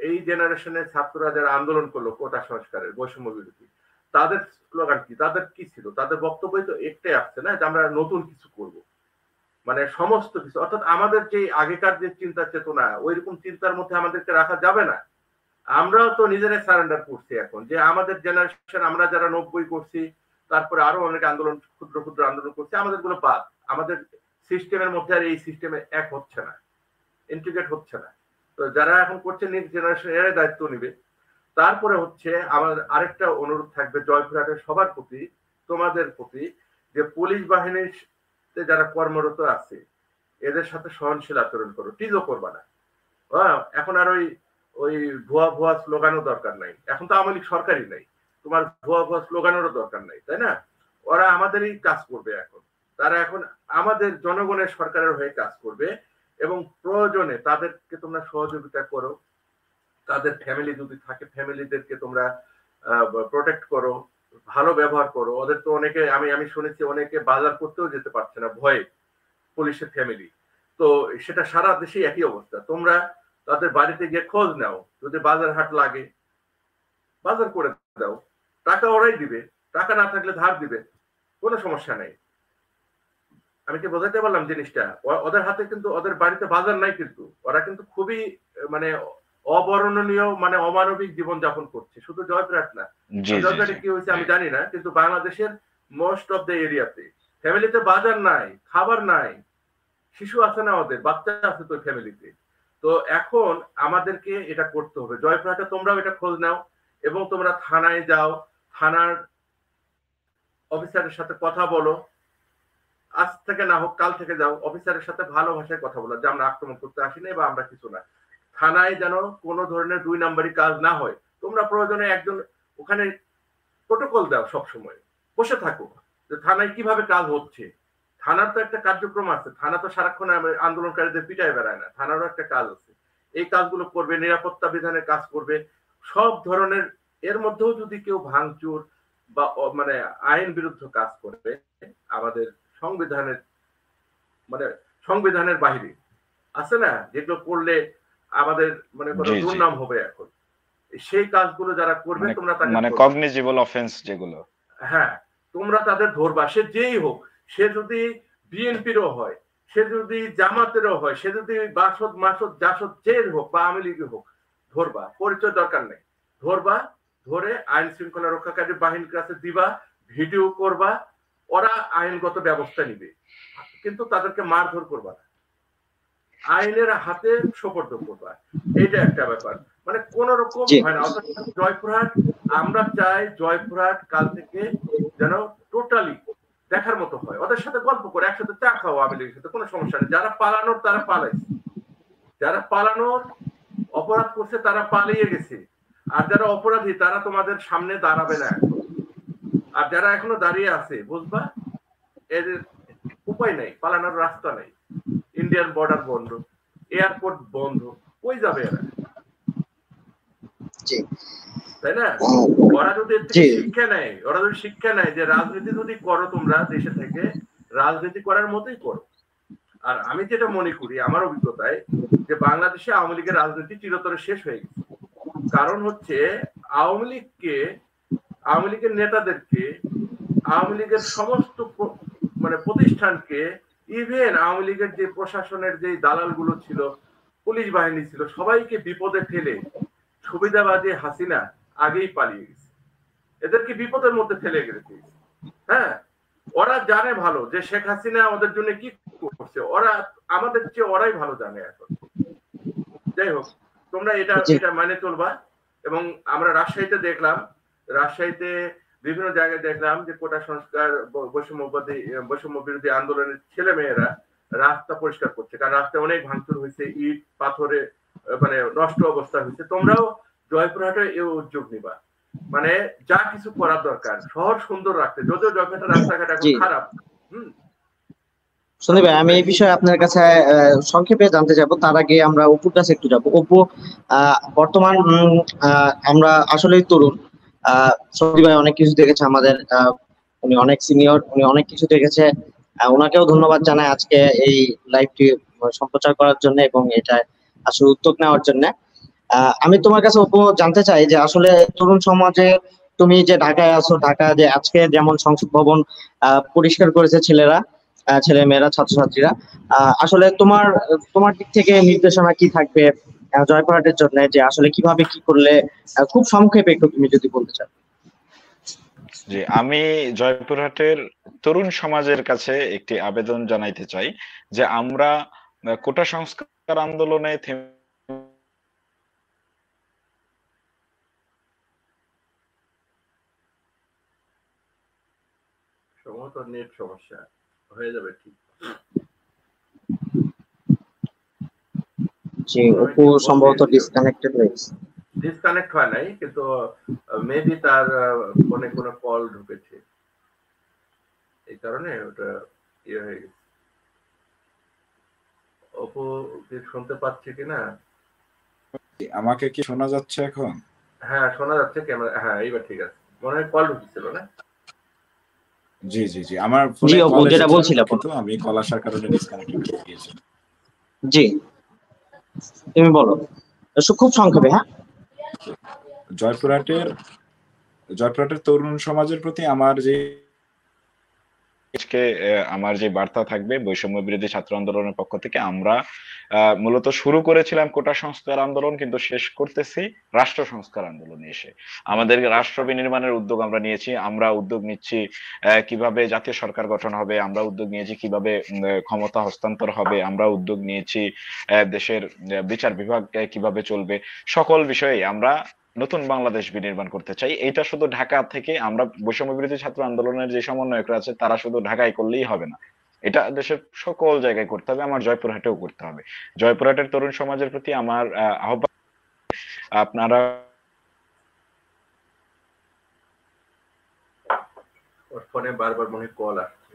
এই জেনারেশনের ছাত্ররা যারা আন্দোলন করলো কোটা সংস্কারের, বৈষম্য বিরোধী, তাদের স্লোগান কি, তাদের কি ছিল, তাদের বক্তব্যই তো একটাই আসছে না যে আমরা নতুন কিছু করব, মানে সমস্ত কিছু, অর্থাৎ আমাদের যে আগেকার যে চিন্তা চেতনা ওই রকম চিন্তার মধ্যে আমাদেরকে রাখা যাবে না। আমরাও তো নিজেরাই সারেন্ডার করছি এখন, যে আমাদের জেনারেশন, আমরা যারা 90 করছি, তারপরে আরো অনেক আন্দোলন, ক্ষুদ্র ক্ষুদ্র আন্দোলন করছি, আমাদের গুলো বাদ, আমাদের সিস্টেমের মধ্যে আর এই সিস্টেমে এক হচ্ছে না, ইন্টিগ্রেট হচ্ছে না। তো যারা এখন করছে নেক্সট জেনারেশন এরাই দায়িত্ব নিবে। তারপরে হচ্ছে আমার আরেকটা অনুরোধ থাকবে জয়পুরহাটের সবার প্রতি, তোমাদের প্রতি, যে পুলিশ বাহিনীতে যারা কর্মরত আছে এদের সাথে সহনশীল আচরণ করো, টিজও করবা না। এখন আর ওই ভুয়া ভুয়া স্লোগানও দরকার নাই, এখন তো আওয়ামী লীগ সরকারই নাই, তোমার ভুয়া ভুয়া স্লোগানেরও দরকার নাই, তাই না? ওরা আমাদেরই কাজ করবে এখন, তারা এখন আমাদের জনগণের সরকারের হয়ে কাজ করবে, এবং প্রয়োজনে তাদেরকে তোমরা সহযোগিতা করো, তাদের ফ্যামিলি যদি থাকে ফ্যামিলিদেরকে তোমরা প্রোটেক্ট করো, ভালো ব্যবহার করো। ওদের তো অনেকে, আমি শুনেছি অনেকে বাজার করতেও যেতে পারছে না ভয়ে, পুলিশের ফ্যামিলি। তো সেটা সারা দেশে একই অবস্থা। তোমরা তাদের বাড়িতে গিয়ে খোঁজ নাও, যদি বাজার হাট লাগে বাজার করে দাও, টাকা ওরাই দিবে, টাকা না থাকলে ধার দিবে, কোনো সমস্যা নেই। আমি কি বোঝাতে পারলাম জিনিসটা? ওদের হাতে কিন্তু, ওদের বাড়িতে বাজার নাই, কিন্তু ওরা কিন্তু খুবই মানে অবর্ণনীয়, মানে অমানবিক জীবন যাপন করছে। শুধু জয়পুরহাট না, জয়পুরহাটে কি হয়েছে আমি জানি না, কিন্তু বাংলাদেশের মোস্ট অফ দ্য এরিয়াতে ফ্যামিলিতে বাজার নাই, খাবার নাই, শিশু আছে না, ওদের বাচ্চা আছে তো ফ্যামিলিতে। তো এখন আমাদেরকে এটা করতে হবে। জয়পুরহাটে তোমরাও এটা খোঁজ নাও, এবং তোমরা থানায় যাও, থানার অফিসারের সাথে কথা বলো, আজ থেকে না হোক কাল থেকে যাও, অফিসারের সাথে ভালো ভাষায় কথা বলো যে আমরা আক্রমণ করতে আসিনি বা আমরা কিছু না। থানায় যেন কোনো ধরনের 2 নাম্বারি কাজ না হয়। তোমরা প্রয়োজনে একজন ওখানে প্রোটোকল দাও, সবসময় বসে থাকো যে থানায় কিভাবে কাজ হচ্ছে। থানার তো একটা কার্যক্রম আছে, থানা তো সারাক্ষণ আন্দোলনকারীদের পিটায় বেড়ায় না, থানারও একটা কাজ আছে। এই কাজগুলো করবে, নিরাপত্তা বিধানের কাজ করবে, সব ধরনের। এর মধ্যেও যদি কেউ ভাঙচুর বা মানে আইন বিরুদ্ধ কাজ করবে, আমাদের সংবিধানের মানে সংবিধানের বাইরে আছে না, যেগুলো করলে আমাদের মনে করো দুর্নাম হবে, এখন সেই কাজগুলো যারা করবে তোমরা তাকে, মানে কগনিজেবল অফেন্স যেগুলো, হ্যাঁ, তোমরা তাদের ধরবা। সে যেই হোক, সে যদি বিএনপিরও হয়, সে যদি জামাতেরও হয়, সে যদি বাসদ মাসদ জাসদ যে হোক বা আওয়ামী লীগের হোক, ধরবা, পরিচয় দরকার নেই, ধরবা, ধরে আইন শৃঙ্খলা রক্ষাকারী বাহিনীর কাছে দিবা, ভিডিও করবা, ওরা আইনগত ব্যবস্থা নিবে, কিন্তু তাদেরকে মারধর করবা না, আইনের হাতে সোপর্দ করবা। এইটা একটা ব্যাপার, মানে কোন রকম হয় না। অর্থাৎ জয়পুরহাট, আমরা চাই জয়পুরহাট কাল থেকে যেন টোটালি দেখার মতো হয়, ওদের সাথে গল্প করে একসাথে চা খাওয়া, আওয়ামী লীগের সাথে কোনো সমস্যা নেই। যারা পালানোর তারা পালাইছে, যারা পালানোর অপরাধ করছে তারা পালিয়ে গেছে, আর যারা অপরাধী তারা তোমাদের সামনে দাঁড়াবে না। আর যারা এখনো দাঁড়িয়ে আছে, বুঝবা এদের উপায় নেই, পালানোর রাস্তা নেই। ইন্ডিয়ান বর্ডার বন্ধ, এয়ারপোর্ট বন্ধ, কই যাবে এরা, তাই না? ওরা যদি শিক্ষা নেয়, ওরা যদি শিক্ষা নেয় যে রাজনীতি যদি করো তোমরা দেশে থেকে, রাজনীতি করার মতোই করো। আর আমি যেটা মনে করি আমার অভিজ্ঞতায়, যে বাংলাদেশে আওয়ামী লীগের রাজনীতি চিরতরে শেষ হয়ে গেছে। কারণ হচ্ছে আওয়ামী লীগকে, আওয়ামী লীগের নেতাদেরকে, আওয়ামী লীগের সমস্ত মানে প্রতিষ্ঠানকে, ইভেন আওয়ামী লীগের যে প্রশাসনের যে দালালগুলো ছিল, পুলিশ বাহিনী ছিল, সবাইকে বিপদে ফেলে সুবিধাবাদী হাসিনা আগেই পালিয়ে গেছে, এদেরকে বিপদের মধ্যে ফেলে গেছে। হ্যাঁ, ওরা জানে ভালো যে শেখ হাসিনা ওদের জন্য কি করছে, ওরা আমাদের চেয়ে ওরাই ভালো জানে এখন। যাই হোক, তোমরা এটা মানে চলবা। এবং আমরা রাজশাহীতে দেখলাম, রাজশাহীতে বিভিন্ন জায়গায় দেখলাম যে কোটা সংস্কার, বৈষম্য বিরোধী আন্দোলনের ছেলে মেয়েরা রাস্তা পরিষ্কার করছে, কারণ রাস্তায় অনেক ভাঙচুর হয়েছে, ইট পাথরে মানে নষ্ট অবস্থা হয়েছে। তোমরাও জয়পুরহাটে এই উদ্যোগ নিবা, মানে যা কিছু করার দরকার শহর সুন্দর রাখতে, যদিও জয়পুরহাটের রাস্তাঘাট এখন খারাপ। সন্দীপ ভাই, আমি এই বিষয়ে আপনার কাছে সংক্ষেপে জানতে চাইবো। তার আগে আমরা অপুর কাছে একটু যাবো। অপু, বর্তমান আমরা আসলেই তরুণ, সন্দীপ ভাই অনেক কিছু দেখেছে আমাদের, উনি অনেক সিনিয়র, উনি অনেক কিছু দেখেছে। ওনাকেও ধন্যবাদ জানাই আজকে এই লাইভটি সম্প্রচার করার জন্য এবং এটা আসলে উদ্যোগ নেওয়ার জন্য। আমি তোমার কাছে অপু জানতে চাই যে আসলে তরুণ সমাজে তুমি যে ঢাকায় আছো, ঢাকা যে আজকে যেমন সংসদ ভবন পরিষ্কার করেছে ছেলেরা, ছেলে মেয়েরা, ছাত্রছাত্রীরা, আসলে তোমার তোমার দিক থেকে নির্দেশনা কি থাকবে জয়পুরহাটের জন্য, যে আসলে কিভাবে কি করলে, খুব সংক্ষেপে একটু তুমি যদি বলতে চাও। জি, আমি জয়পুরহাটের তরুণ সমাজের কাছে একটি আবেদন জানাইতে চাই যে আমরা কোটা সংস্কার আন্দোলনে সম্ভবত নেট সমস্যা, হয়ে যাবে ঠিক। জি, অপু সম্ভবত ডিসকানেক্টেড হয়েছে। ডিসকানেক্ট হয় নাই, কিন্তু মেবি তার ফোনে কোনো কল ঢুকেছে, এই কারণে ওটা ইয়ে হয়ে গেছে। অপু কি শুনতে পাচ্ছি কিনা? আমাকে কি শোনা যাচ্ছে এখন? হ্যাঁ শোনা যাচ্ছে, ক্যামেরা, হ্যাঁ এইবার ঠিক আছে। মনে হয় কল ঢুকছিল না? জি জি জি, আমার জি ফোনে অপু, কল যেটা এসেছিল বলছিলাম। কিন্তু আমি কল আসার কারণে ডিসকানেক্টেড হয়ে গিয়েছি। জি তুমি বলো খুব সংক্ষেপে। হ্যাঁ, জয়পুরহাটের তরুণ সমাজের প্রতি আমার যে আমার যে বার্তা থাকবে, বৈষম্য বিরোধী ছাত্র আন্দোলনের পক্ষ থেকে আমরা মূলত শুরু করেছিলাম কোটা সংস্কার আন্দোলন, কিন্তু শেষ করতেছি রাষ্ট্র সংস্কার আন্দোলনে এসে। আমাদের রাষ্ট্র বিনির্মাণের উদ্যোগ আমরা নিয়েছি, আমরা উদ্যোগ নিচ্ছি কিভাবে জাতীয় সরকার গঠন হবে, আমরা উদ্যোগ নিয়েছি কিভাবে ক্ষমতা হস্তান্তর হবে, আমরা উদ্যোগ নিয়েছি দেশের বিচার বিভাগ কিভাবে চলবে। সকল বিষয়ে আমরা নতুন বাংলাদেশ বিনির্মাণ করতে চাই। এইটা শুধু ঢাকা থেকে আমরা বৈষম্য বিরোধী ছাত্র আন্দোলনের যে সমন্বয়করা আছে তারা শুধু ঢাকায় করলেই হবে না, এটা দেশের সকল জায়গায় করতে হবে, আমার জয়পুরহাটেও করতে হবে। জয়পুরহাটের তরুণ সমাজের প্রতি আমার আহ্বান, আপনারা ফোনে বারবার মনে কল আসছে।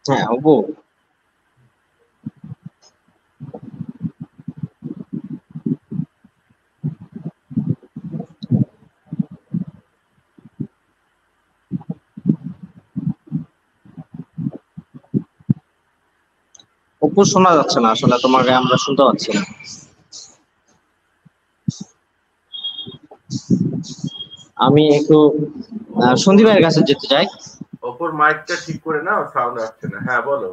হ্যাঁ অপু, অপু শোনা যাচ্ছে না আসলে, তোমাকে আমরা শুনতে পাচ্ছি না। আমি একটু সন্দীপ ভাইয়ের কাছে যেতে চাই। অপুর মাইকটা ঠিক করে নাও, সাউন্ড আসছে না। হ্যাঁ বলো।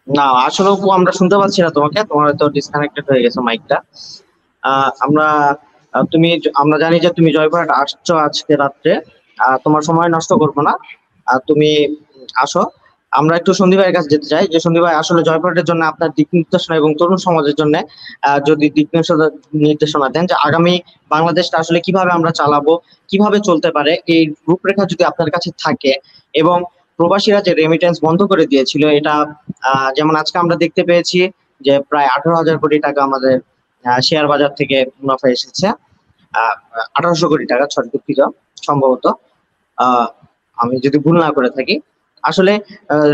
না আসলে অপু আমরা শুনতে পাচ্ছি না তোমাকে, তোমার হয়তো ডিসকানেক্টেড হয়ে গেছে মাইকটা। আমরা আমরা জানি যে তুমি জয়পুরহাট আসছো আজকে রাত্রে, তোমার সময় নষ্ট করবো না, তুমি আসো। আমরা একটু সন্দীপ ভাইয়ের কাছে যেতে চাই যে সন্দীপ ভাই আসলে জয়পুরহাটের জন্য আপনার দিক নির্দেশনা এবং তরুণ সমাজের জন্য যদি দিক নির্দেশনা দেন যে আগামী বাংলাদেশটা আসলে কিভাবে আমরা চালাবো, কিভাবে চলতে পারে, এই রূপরেখা যদি আপনার কাছে থাকে। এবং প্রবাসীরা যে রেমিটেন্স বন্ধ করে দিয়েছিল, এটা যেমন আজকে আমরা দেখতে পেয়েছি যে প্রায় 18,000 কোটি টাকা আমাদের শেয়ার বাজার থেকে মুনাফা এসেছে, 1800 কোটি টাকা, সরি দুঃখিত, সম্ভবত আমি যদি ভুল না করে থাকি। আসলে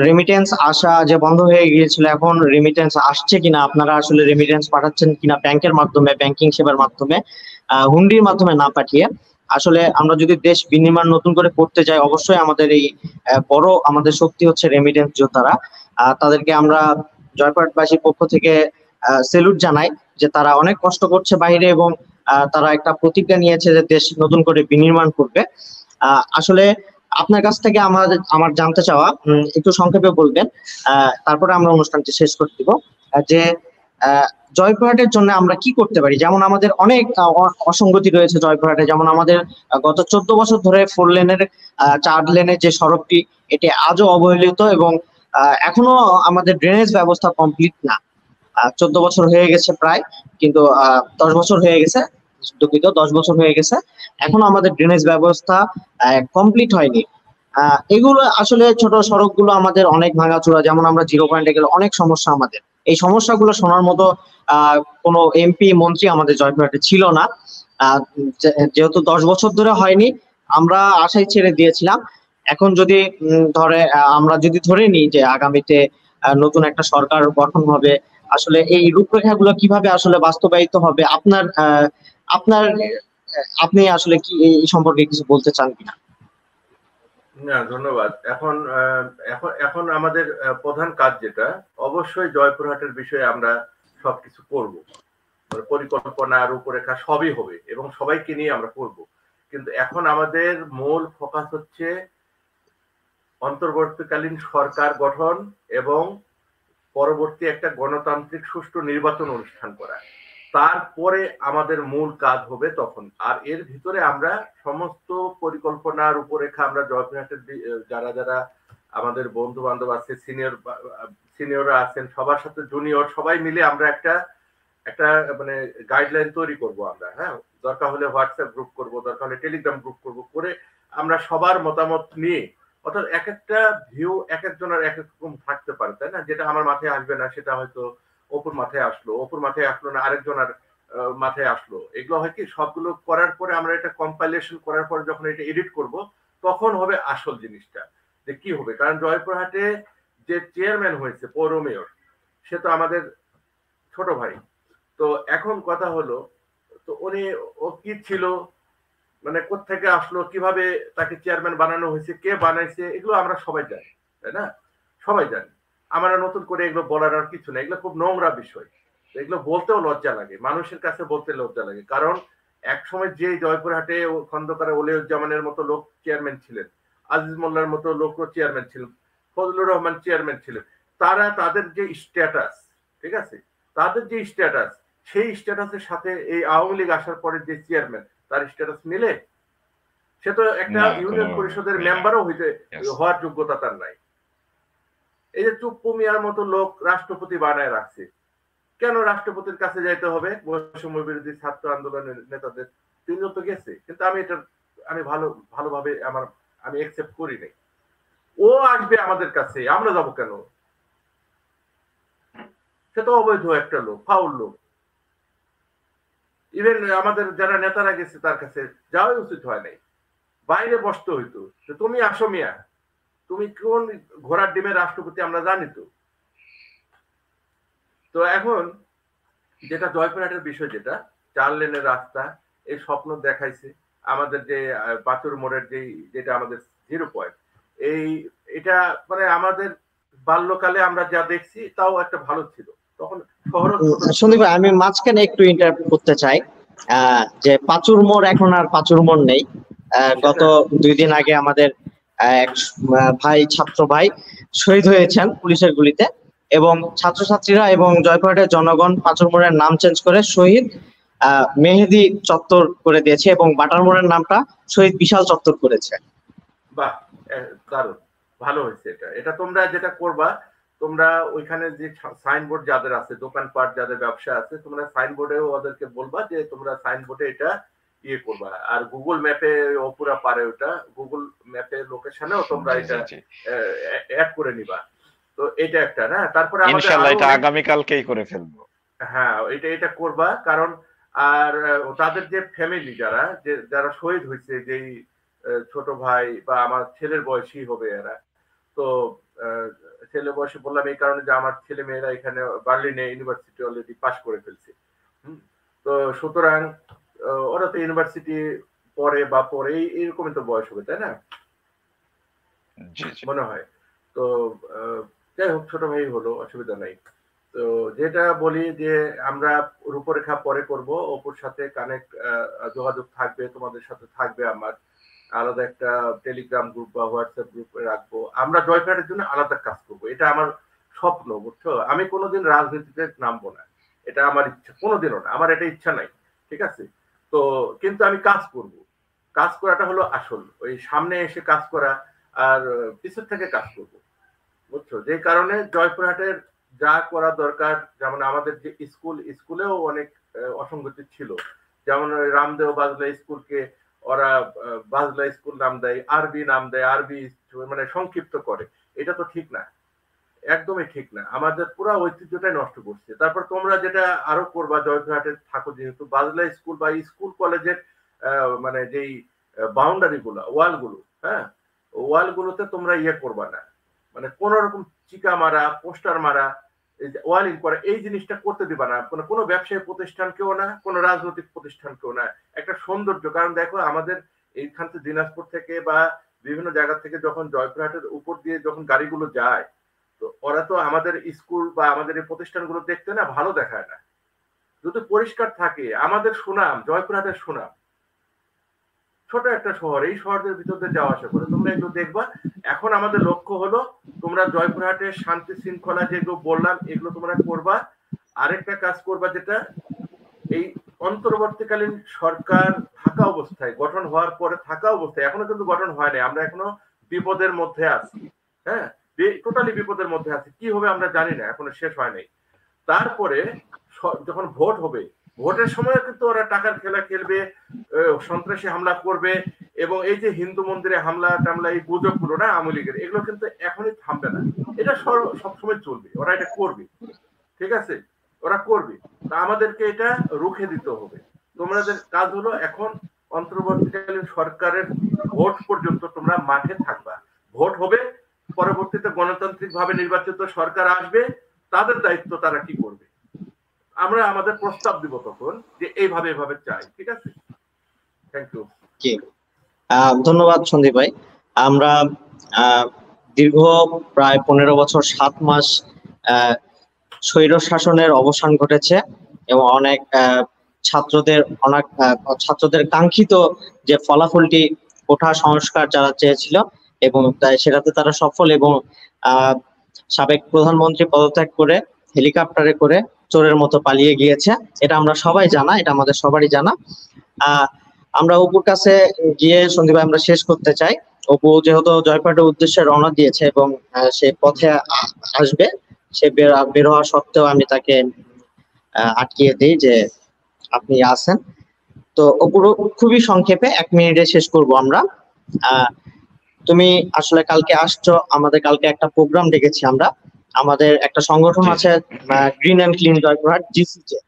রেমিটেন্স আসা যে বন্ধ হয়ে গিয়েছিল, এখন রেমিটেন্স আসছে কিনা, আপনারা আসলে রেমিটেন্স পাঠাচ্ছেন কিনা ব্যাংকের মাধ্যমে, ব্যাংকিং সেবার মাধ্যমে, হুন্ডির মাধ্যমে না পাঠিয়ে। আসলে আমরা যদি দেশ বিনির্মাণ নতুন করে করতে চাই, অবশ্যই আমাদের এই বড় আমাদের শক্তি হচ্ছে রেমিটেন্স যোদ্ধারা। তাদেরকে আমরা জয়পুরহাটবাসীর পক্ষ থেকে সেলুট জানাই যে তারা অনেক কষ্ট করছে বাইরে, এবং তারা একটা প্রতিজ্ঞা নিয়েছে যে দেশ নতুন করে বিনির্মাণ করবে। আসলে আপনার কাছ থেকে আমার জানতে চাওয়া, একটু সংক্ষেপে বলবেন, তারপরে আমরা অনুষ্ঠানটি শেষ করে দিব, যে জয়পুরহাটের জন্য আমরা কি করতে পারি। যেমন আমাদের অনেক অসঙ্গতি রয়েছে জয়পুরহাটে, যেমন আমাদের গত 14 বছর ধরে 4 লেনের 4 লেনের যে সড়কটি, এটি আজও অবহেলিত, এবং এখনো আমাদের ড্রেনেজ ব্যবস্থা কমপ্লিট না। 14 বছর হয়ে গেছে প্রায়, কিন্তু 10 বছর হয়ে গেছে, দুঃখিত 10 বছর হয়ে গেছে, এখনো আমাদের ড্রেনেজ ব্যবস্থা কমপ্লিট হয়নি। এগুলো আসলে ছোট সড়কগুলো আমাদের অনেক ভাঙাচোরা, যেমন আমরা 0 পয়েন্টে গেলে অনেক সমস্যা আমাদের। এই সমস্যাগুলো শোনার মতো কোনো এমপি মন্ত্রী আমাদের জয়পুরহাটে ছিল না। যেহেতু 10 বছর ধরে হয়নি, আমরা আশাই ছেড়ে দিয়েছিলাম। এখন যদি আমরা যদি ধরে নিই যে আগামীতে নতুন একটা সরকার গঠন হবে, আসলে এই রূপরেখাগুলো কিভাবে আসলে বাস্তবায়িত হবে, আপনার আপনি আসলে কি এই সম্পর্কে কিছু বলতে চান কিনা? না, ধন্যবাদ। এখন এখন এখন আমাদের প্রধান কাজ যেটা, অবশ্যই জয়পুরহাটের বিষয়ে আমরা সবকিছু করব, মানে পরিকল্পনা রূপরেখা সবই হবে এবং সবাইকে নিয়ে আমরা করব। কিন্তু এখন আমাদের মূল ফোকাস হচ্ছে অন্তর্বর্তীকালীন সরকার গঠন এবং পরবর্তী একটা গণতান্ত্রিক সুষ্ঠু নির্বাচন অনুষ্ঠান করা। তারপরে আমাদের মূল কাজ হবে তখন। আর এর ভিতরে আমরা সমস্ত পরিকল্পনা রূপরেখা আমরা জয়পুরহাটের যারা যারা আমাদের বন্ধু বান্ধব আছে, সিনিয়ররা আছেন, সবার সাথে জুনিয়র সবাই মিলে আমরা একটা একটা মানে গাইডলাইন তৈরি করব আমরা। হ্যাঁ, দরকার হলে হোয়াটসঅ্যাপ গ্রুপ করব, দরকার হলে টেলিগ্রাম গ্রুপ করব, করে আমরা সবার মতামত নিয়ে, অর্থাৎ এক একটা ভিউ এক একজনের এক এক রকম থাকতে পারে, তাই না? যেটা আমার মাথায় আসবে না সেটা হয়তো অপুর মাথায় আসলো, অপুর মাথায় আসলো না আরেকজনের মাথায় আসলো। এগুলো হয় কি, সবগুলো করার পরে আমরা এটা কম্পাইলেশন করার পরে যখন এটা এডিট করব, তখন হবে আসল জিনিসটা যে কি হবে। কারণ জয়পুরহাটে যে চেয়ারম্যান হয়েছে পৌর মেয়র, সে তো আমাদের ছোট ভাই। তো এখন কথা হলো, তো উনি ও কি ছিল, মানে কোত্থেকে আসলো, কিভাবে তাকে চেয়ারম্যান বানানো হয়েছে, কে বানাইছে, এগুলো আমরা সবাই জানি, তাই না? সবাই জানি। আমরা নতুন করে এগুলো বলার আর কিছু না, এগুলো খুব নোংরা বিষয়। এগুলো বলতেও লজ্জা লাগে, মানুষের কাছে বলতে লজ্জা লাগে। কারণ এক সময় যে জয়পুরহাটে খন্দকার ওলিউজ্জামানের মতো লোক চেয়ারম্যান ছিলেন, আজিজ মোল্লার মতো লোকও চেয়ারম্যান ছিলেন, ফজলুর রহমান চেয়ারম্যান ছিলেন, তারা তাদের যে স্ট্যাটাস, ঠিক আছে, তাদের যে স্ট্যাটাস, সেই স্ট্যাটাসের সাথে এই আওয়ামী লীগ আসার পরে যে চেয়ারম্যান, তার স্ট্যাটাস মিলে? সে তো একটা ইউনিয়ন পরিষদের মেম্বারও হওয়ার যোগ্যতা তার নাই। এই যে চুপ্পু মিয়ার মতো লোক রাষ্ট্রপতি বানায় রাখছে, কেন রাষ্ট্রপতির কাছে যাইতে হবে বৈষম্য বিরোধী ছাত্র আন্দোলনের নেতাদের? তিনিও তো গেছে, কিন্তু আমি ভালোভাবে আমি একসেপ্ট করি নাই। ও আসবে আমাদের কাছে, আমরা যাব কেন? সে তো অবৈধ একটা লোক, ফাউল লোক। ইভেন আমাদের যারা নেতারা গেছে তার কাছে যাওয়াই উচিত হয় নাই, বাইরে বসতে হইতো। তুমি আসো মিয়া, তুমি কোন ঘোড়ার ডিমের রাষ্ট্রপতি আমরা জানি তো। তো এখন যেটা জয়পুরহাটের বিষয়, যেটা 4 লেনের রাস্তা, এই স্বপ্ন দেখাইছে আমাদের যে পাথর মোড়ের যেটা আমাদের 0 পয়েন্ট, এটা মানে আমাদের বাল্যকালে আমরা যা দেখছি তাও একটা ভালো ছিল তখন। শহর সন্দীপ ভাই, আমি মাঝখানে একটু ইন্টারাপ্ট করতে চাই। যে পাঁচুর মোড় এখন আর পাঁচুর মোড় নেই। গত 2 দিন আগে আমাদের এক ছাত্র ভাই শহীদ হয়েছেন পুলিশের গুলিতে, এবং ছাত্রছাত্রীরা এবং জয়পুরহাটের জনগণ পাঁচুর মোড়ের নাম চেঞ্জ করে শহীদ মেহেদী চত্বর করে দিয়েছে এবং বাটার মোড়ের নামটা শহীদ বিশাল চত্বর করেছে। বাহ, দারুণ, ভালো হয়েছে। এটা তোমরা যেটা করবা, তোমরা ওইখানে যে সাইনবোর্ড যাদের আছে, দোকানপাট যাদের ব্যবসা আছে, তোমরা সাইনবোর্ডেও ওদেরকে বলবা যে তোমরা সাইনবোর্ডে এটা ইয়ে করবা। আর গুগল ম্যাপে অপুরা পারে, ওটা গুগল ম্যাপে লোকেশনেও তোমরা এটা অ্যাড করে নিবা। তো এটা একটা না, তারপরে ইনশাআল্লাহ এটা আগামী কালকেই করে ফেলবো। হ্যাঁ, এটা করবা। কারণ আর তাদের যে ফ্যামিলি যারা শহীদ হয়েছে, যেই ছোট ভাই বা আমার ছেলের বয়সী হবে এরা, তো ছেলে বয়সী বললাম এই কারণে যে আমার ছেলে মেয়েরা এখানে বার্লিনে ইউনিভার্সিটি অলরেডি পাস করে ফেলছে। তো সুতরাং ওরা তো ইউনিভার্সিটি পরে এইরকমই তো বয়স হবে, তাই না? মনে হয়। তো যাই হোক, ছোট ভাই হলো, অসুবিধা নাই। তো যেটা বলি যে আমরা রূপরেখা পরে করব, অপুর সাথে কানেক্ট যোগাযোগ থাকবে, তোমাদের সাথে থাকবে, আমার আলাদা একটা টেলিগ্রাম গ্রুপ বা হোয়াটসঅ্যাপ গ্রুপে রাখবো। আমরা জয়পুরহাটের জন্য আলাদা কাজ করব, এটা আমার স্বপ্ন, বুঝছো? আমি কোনোদিন রাজনীতিতে নামবো না, এটা আমার ইচ্ছা, কোনোদিনও না, আমার এটা ইচ্ছা নাই, ঠিক আছে? তো কিন্তু আমি কাজ করব, কাজ করাটা হলো আসল, ওই সামনে এসে কাজ করা আর পিছন থেকে কাজ করব, বুঝছো? যে কারণে জয়পুরহাটের যা করা দরকার, যেমন আমাদের যে স্কুলেও অনেক অসঙ্গতি ছিল, যেমন রামদেও বাজলা স্কুলকে ওরা বাজলা স্কুল নাম দেয়, আরবি নাম দেয়, আরবি মানে সংক্ষিপ্ত করে, এটা তো ঠিক না, একদমই ঠিক না। আমাদের পুরো ঐতিহ্যটাই নষ্ট করছে। তারপর তোমরা যেটা আরো করবা, জয়পুরহাটে থাকো যেহেতু, বাজলা স্কুল বা স্কুল কলেজের মানে যেই বাউন্ডারি গুলো, ওয়ালগুলো, হ্যাঁ, ওয়ালগুলোতে তোমরা ইয়ে করবা না, মানে কোন রকম চিকা মারা, পোস্টার মারা, ওয়ালিং করা, এই জিনিসটা করতে দিবা না কোনো ব্যবসায়ী প্রতিষ্ঠানকেও না, কোনো রাজনৈতিক প্রতিষ্ঠানকেও না। একটা সৌন্দর্য, কারণ দেখো আমাদের এইখান থেকে দিনাজপুর থেকে বা বিভিন্ন জায়গা থেকে যখন জয়পুরহাটের উপর দিয়ে যখন গাড়িগুলো যায়, তো ওরা তো আমাদের স্কুল বা আমাদের এই প্রতিষ্ঠানগুলো দেখতে না ভালো দেখায় না। যদি পরিষ্কার থাকে, আমাদের সুনাম, জয়পুরহাটের সুনাম, ছোট একটা শহর, এই শহরের ভিতর দিয়ে যাওয়া আসা করে তোমরা একটু দেখবা। এখন আমাদের লক্ষ্য হলো তোমরা জয়পুরহাটের শান্তি শৃঙ্খলা যেগুলো বললাম এগুলো তোমরা করবা। আরেকটা কাজ করবা, যেটা এই অন্তর্বর্তীকালীন সরকার থাকা অবস্থায়, গঠন হওয়ার পরে থাকা অবস্থায়, এখনো কিন্তু গঠন হয় নাই, আমরা এখনো বিপদের মধ্যে আছি। হ্যাঁ, টোটালি বিপদের মধ্যে আছি, কি হবে আমরা জানি না, এখনো শেষ হয় নাই। তারপরে যখন ভোট হবে, ভোটের সময় কিন্তু ওরা টাকার খেলা খেলবে, সন্ত্রাসী হামলা করবে, এবং এই যে হিন্দু মন্দিরে হামলা টামলা, এই গুজবগুলো না আওয়ামী লীগের, এগুলো কিন্তু এখনই থামবে না, এটা সবসময় চলবে, ওরা এটা করবে, ঠিক আছে, ওরা করবে। তা আমাদেরকে এটা রুখে দিতে হবে। তোমাদের কাজ হলো এখন অন্তর্বর্তীকালীন সরকারের ভোট পর্যন্ত তোমরা মাঠে থাকবা। ভোট হবে, পরবর্তীতে গণতান্ত্রিক ভাবে নির্বাচিত সরকার আসবে, তাদের দায়িত্ব তারা কি করবে, আমরা আমাদের প্রস্তাব দিব তখন যে এইভাবে এভাবে চাই। ঠিক আছে, থ্যাংক ইউ। ধন্যবাদ সন্দীপ ভাই। আমরা দীর্ঘ প্রায় 15 বছর 7 মাস স্বৈর শাসনের অবসান ঘটেছে এবং অনেক ছাত্রদের কাঙ্ক্ষিত যে ফলাফলটি কোঠা সংস্কার যারা চেয়েছিল এবং সেটাতে তারা সফল, এবং সাবেক প্রধানমন্ত্রী পদত্যাগ করে হেলিকপ্টারে করে চোরের মতো পালিয়ে গিয়েছে, এটা আমরা সবাই জানা, এটা আমাদের সবারই জানা। আমরা অপুর কাছে গিয়ে সন্দীপ ভাই আমরা শেষ করতে চাই। অপু যেহেতু জয়পুরহাটের উদ্দেশ্যে রওনা দিয়েছে এবং সে পথে আসবে, সে বের হওয়া সত্ত্বেও আমি তাকে আটকিয়ে দিই যে আপনি আছেন। তো অপুর খুবই সংক্ষেপে 1 মিনিটে শেষ করব আমরা। তুমি আসলে কালকে আসছো, আমাদের কালকে একটা প্রোগ্রাম ডেকেছি আমরা, আমাদের একটা সংগঠন আছে গ্রিন অ্যান্ড ক্লিন জয়পুরহাট, জিসিজে।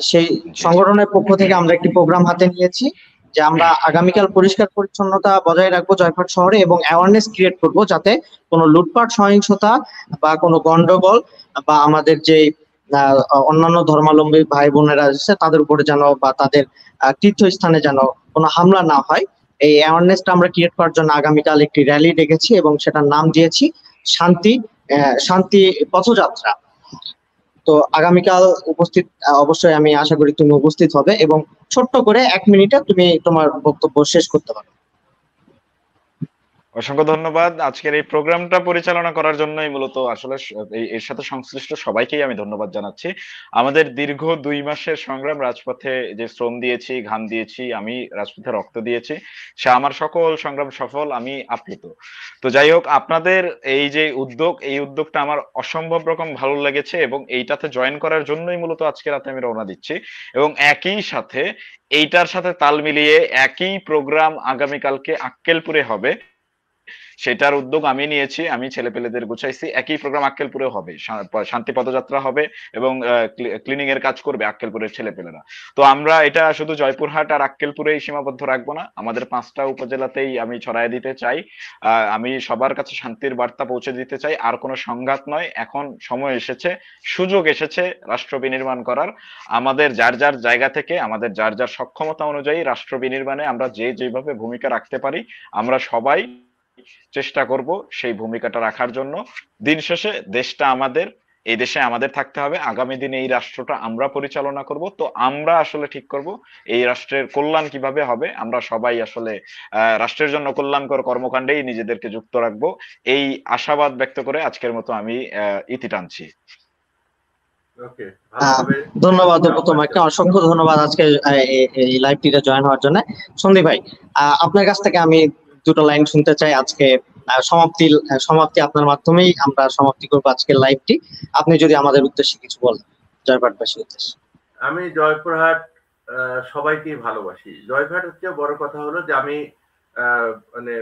সেই সংগঠনের পক্ষ থেকে আমরা একটি প্রোগ্রাম হাতে নিয়েছি যে আমরা আগামীকাল পরিষ্কার পরিচ্ছন্নতা বজায় রাখবো জয়পুরহাট শহরে এবং অ্যাওয়ারনেস ক্রিয়েট করব, যাতে কোনো লুটপাট, সহিংসতা বা কোনো গন্ডগোল বা আমাদের যে অন্যান্য ধর্মাবলম্বী ভাই বোনেরা আছে তাদের উপরে যেন বা তাদের তীর্থস্থানে যেন কোনো হামলা না হয়। এই অ্যাওয়ারনেসটা আমরা ক্রিয়েট করার জন্য আগামীকাল একটি র্যালি ডেকেছি এবং সেটার নাম দিয়েছি শান্তি পথযাত্রা। তো আগামীকাল উপস্থিত, অবশ্যই আমি আশা করি তুমি উপস্থিত হবে এবং ছোট্ট করে 1 মিনিটে তুমি তোমার বক্তব্য শেষ করতে পারো। অসংখ্য ধন্যবাদ। আজকের এই প্রোগ্রামটা পরিচালনা করার জন্যই মূলত আসলে এর সাথে সংশ্লিষ্ট সবাইকেই আমি ধন্যবাদ জানাচ্ছি। আমাদের দীর্ঘ 2 মাসের সংগ্রাম, রাজপথে যে শ্রম দিয়েছি, ঘাম দিয়েছি, আমি রাজপথে রক্ত দিয়েছি, সে আমার সকল সংগ্রাম সফল, আমি আপ্লুত। তো যাই হোক, আপনাদের এই যে উদ্যোগ, এই উদ্যোগটা আমার অসম্ভব রকম ভালো লেগেছে এবং এইটাতে জয়েন করার জন্যই মূলত আজকে রাতে আমি রওনা দিচ্ছি। এবং একই সাথে এইটার সাথে তাল মিলিয়ে একই প্রোগ্রাম আগামীকালকে আক্কেলপুরে হবে, সেটার উদ্যোগ আমি নিয়েছি, আমি ছেলেপেলেদের গুছাইছি। একই প্রোগ্রাম আক্কেলপুরে হবে, শান্তি পদযাত্রা হবে এবং ক্লিনিং এর কাজ করবে আক্কেলপুরের ছেলেপেলেরা। তো আমরা এটা শুধু জয়পুরহাট আর আক্কেলপুরেই সীমাবদ্ধ রাখবো না, আমাদের 5টা উপজেলাতেই আমি ছড়ায় দিতে চাই। আমি সবার কাছে শান্তির বার্তা পৌঁছে দিতে চাই। আর কোনো সংঘাত নয়, এখন সময় এসেছে, সুযোগ এসেছে রাষ্ট্র বিনির্মাণ করার। আমাদের যার যার জায়গা থেকে, আমাদের যার যার সক্ষমতা অনুযায়ী রাষ্ট্র বিনির্মাণে আমরা যেভাবে ভূমিকা রাখতে পারি, আমরা সবাই চেষ্টা করব সেই ভূমিকাটা রাখার জন্য। দিন শেষে দেশটা আমাদের, এই দেশে আমাদের থাকতে হবে, আগামী দিনে এই রাষ্ট্রটা আমরা পরিচালনা করব। তো আমরা আসলে ঠিক করব এই রাষ্ট্রের কল্যাণ কিভাবে হবে। আমরা সবাই আসলে রাষ্ট্রের জন্য কল্যাণকর কর্মকাণ্ডেই নিজেদেরকে যুক্ত রাখবো, এই আশাবাদ ব্যক্ত করে আজকের মতো আমি ইতি টানছি। ধন্যবাদ তোমাকে, অসংখ্য ধন্যবাদ আজকে এই লাইভটিতে জয়েন হওয়ার জন্য। সন্দীপ ভাই, আপনার কাছ থেকে আমি 2টো লাইন শুনতে চাই। আজকে সমাপ্তি আপনার মাধ্যমেই আমরা সমাপ্তি করবো আজকের লাইভটি। আপনি যদি আমাদের উদ্দেশ্যে কিছু বলেন, জয়পুরহাটবাসীর উদ্দেশ্যে। আমি জয়পুরহাট সবাইকেই ভালোবাসি। জয়পুরহাটের চেয়ে বড় কথা হলো যে আমি মানে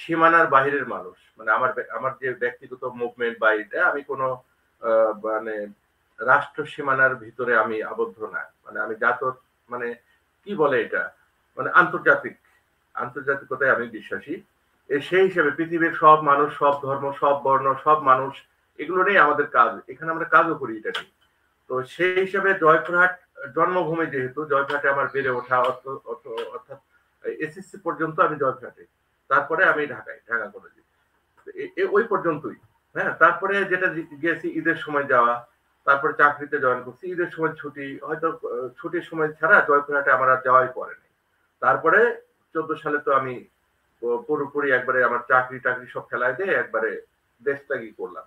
সীমানার বাহিরের মানুষ, মানে আমার যে ব্যক্তিগত মুভমেন্ট বা এটা, আমি কোনো মানে রাষ্ট্র সীমানার ভিতরে আমি আবদ্ধ না, মানে আমি মানে কি বলে এটা, মানে আন্তর্জাতিকতায় আমি বিশ্বাসী। সেই হিসেবে পৃথিবীর সব মানুষ, সব ধর্ম, সব বর্ণ, সব মানুষ এগুলো নিয়ে আমাদের কাজ, এখানে আমরা কাজও করি এটা নিয়ে। তো সেই হিসাবে জয়পুরহাট জন্মভূমি, যেহেতু জয়পুরহাটে আমার বেড়ে ওঠা, অর্থাৎ এসএসসি পর্যন্ত আমি জয়পুরহাটে, তারপরে আমি ঢাকা কলেজে, ওই পর্যন্তই। হ্যাঁ, তারপরে যেটা গেছি ঈদের সময় যাওয়া, তারপরে চাকরিতে জয়েন করছি, ঈদের সময় ছুটি, হয়তো ছুটির সময় ছাড়া জয়পুরহাটে আমার আর যাওয়াই পড়ে নাই। তারপরে 14 সালে তো আমি পুরোপুরি একবারে আমার চাকরি সব ফেলায় দিয়ে একবারে দেশত্যাগই করলাম,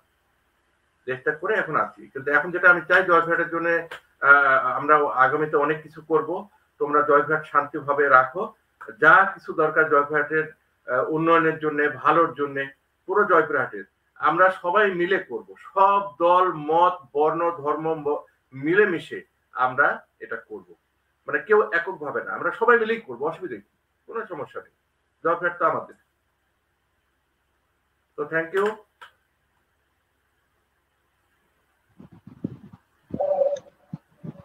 দেশত্যাগ করে এখন আছি। কিন্তু এখন যেটা আমি চাই, জয়পুরহাটের জন্য আমরা আগামীতে অনেক কিছু করব। তোমরা জয়পুরহাট শান্তিভাবে রাখো, যা কিছু দরকার জয়পুরহাটের উন্নয়নের জন্য, ভালোর জন্য, পুরো জয়পুরহাটের আমরা সবাই মিলে করব। সব দল মত বর্ণ ধর্ম মিলেমিশে আমরা এটা করব, মানে কেউ একক ভাবে না, আমরা সবাই মিলেই করবো, অসুবিধা নেই, কোনো সমস্যা নেই। জয়পুরহাট তো আমাদের। তো থ্যাংক ইউ।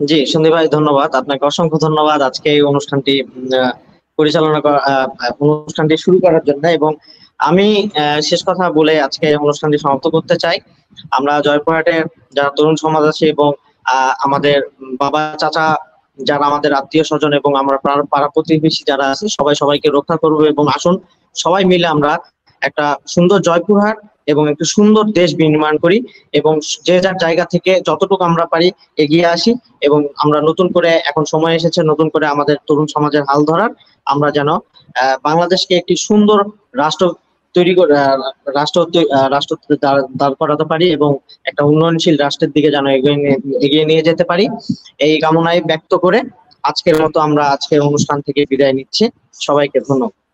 জি সন্দীপ ভাই, ধন্যবাদ আপনাকে, অসংখ্য ধন্যবাদ আজকে এই অনুষ্ঠানটি পরিচালনা করা, অনুষ্ঠানটি শুরু করার জন্য। এবং আমি শেষ কথা বলে আজকে অনুষ্ঠানটি সমাপ্ত করতে চাই। আমরা জয়পুরহাটের যারা তরুণ সমাজ আছে এবং আমাদের বাবা চাচা যারা আমাদের আত্মীয় স্বজন এবং আমরা পাড়া প্রতিবেশী যারা আছে, সবাইকে রক্ষা করবো এবং আসুন সবাই মিলে আমরা একটা সুন্দর জয়পুরহাট এবং একটু সুন্দর দেশ বিনির্মাণ করি এবং যে যার জায়গা থেকে যতটুকু আমরা পারি এগিয়ে আসি। এবং আমরা নতুন করে, এখন সময় এসেছে নতুন করে আমাদের তরুণ সমাজের হাল ধরার, আমরা যেন বাংলাদেশকে একটি সুন্দর রাষ্ট্র তৈরি করে রাষ্ট্র দাঁড় করাতে পারি এবং একটা উন্নয়নশীল রাষ্ট্রের দিকে যেন এগিয়ে নিয়ে যেতে পারি। এই কামনায় ব্যক্ত করে আজকের মতো আমরা আজকের অনুষ্ঠান থেকে বিদায় নিচ্ছি। সবাইকে ধন্যবাদ।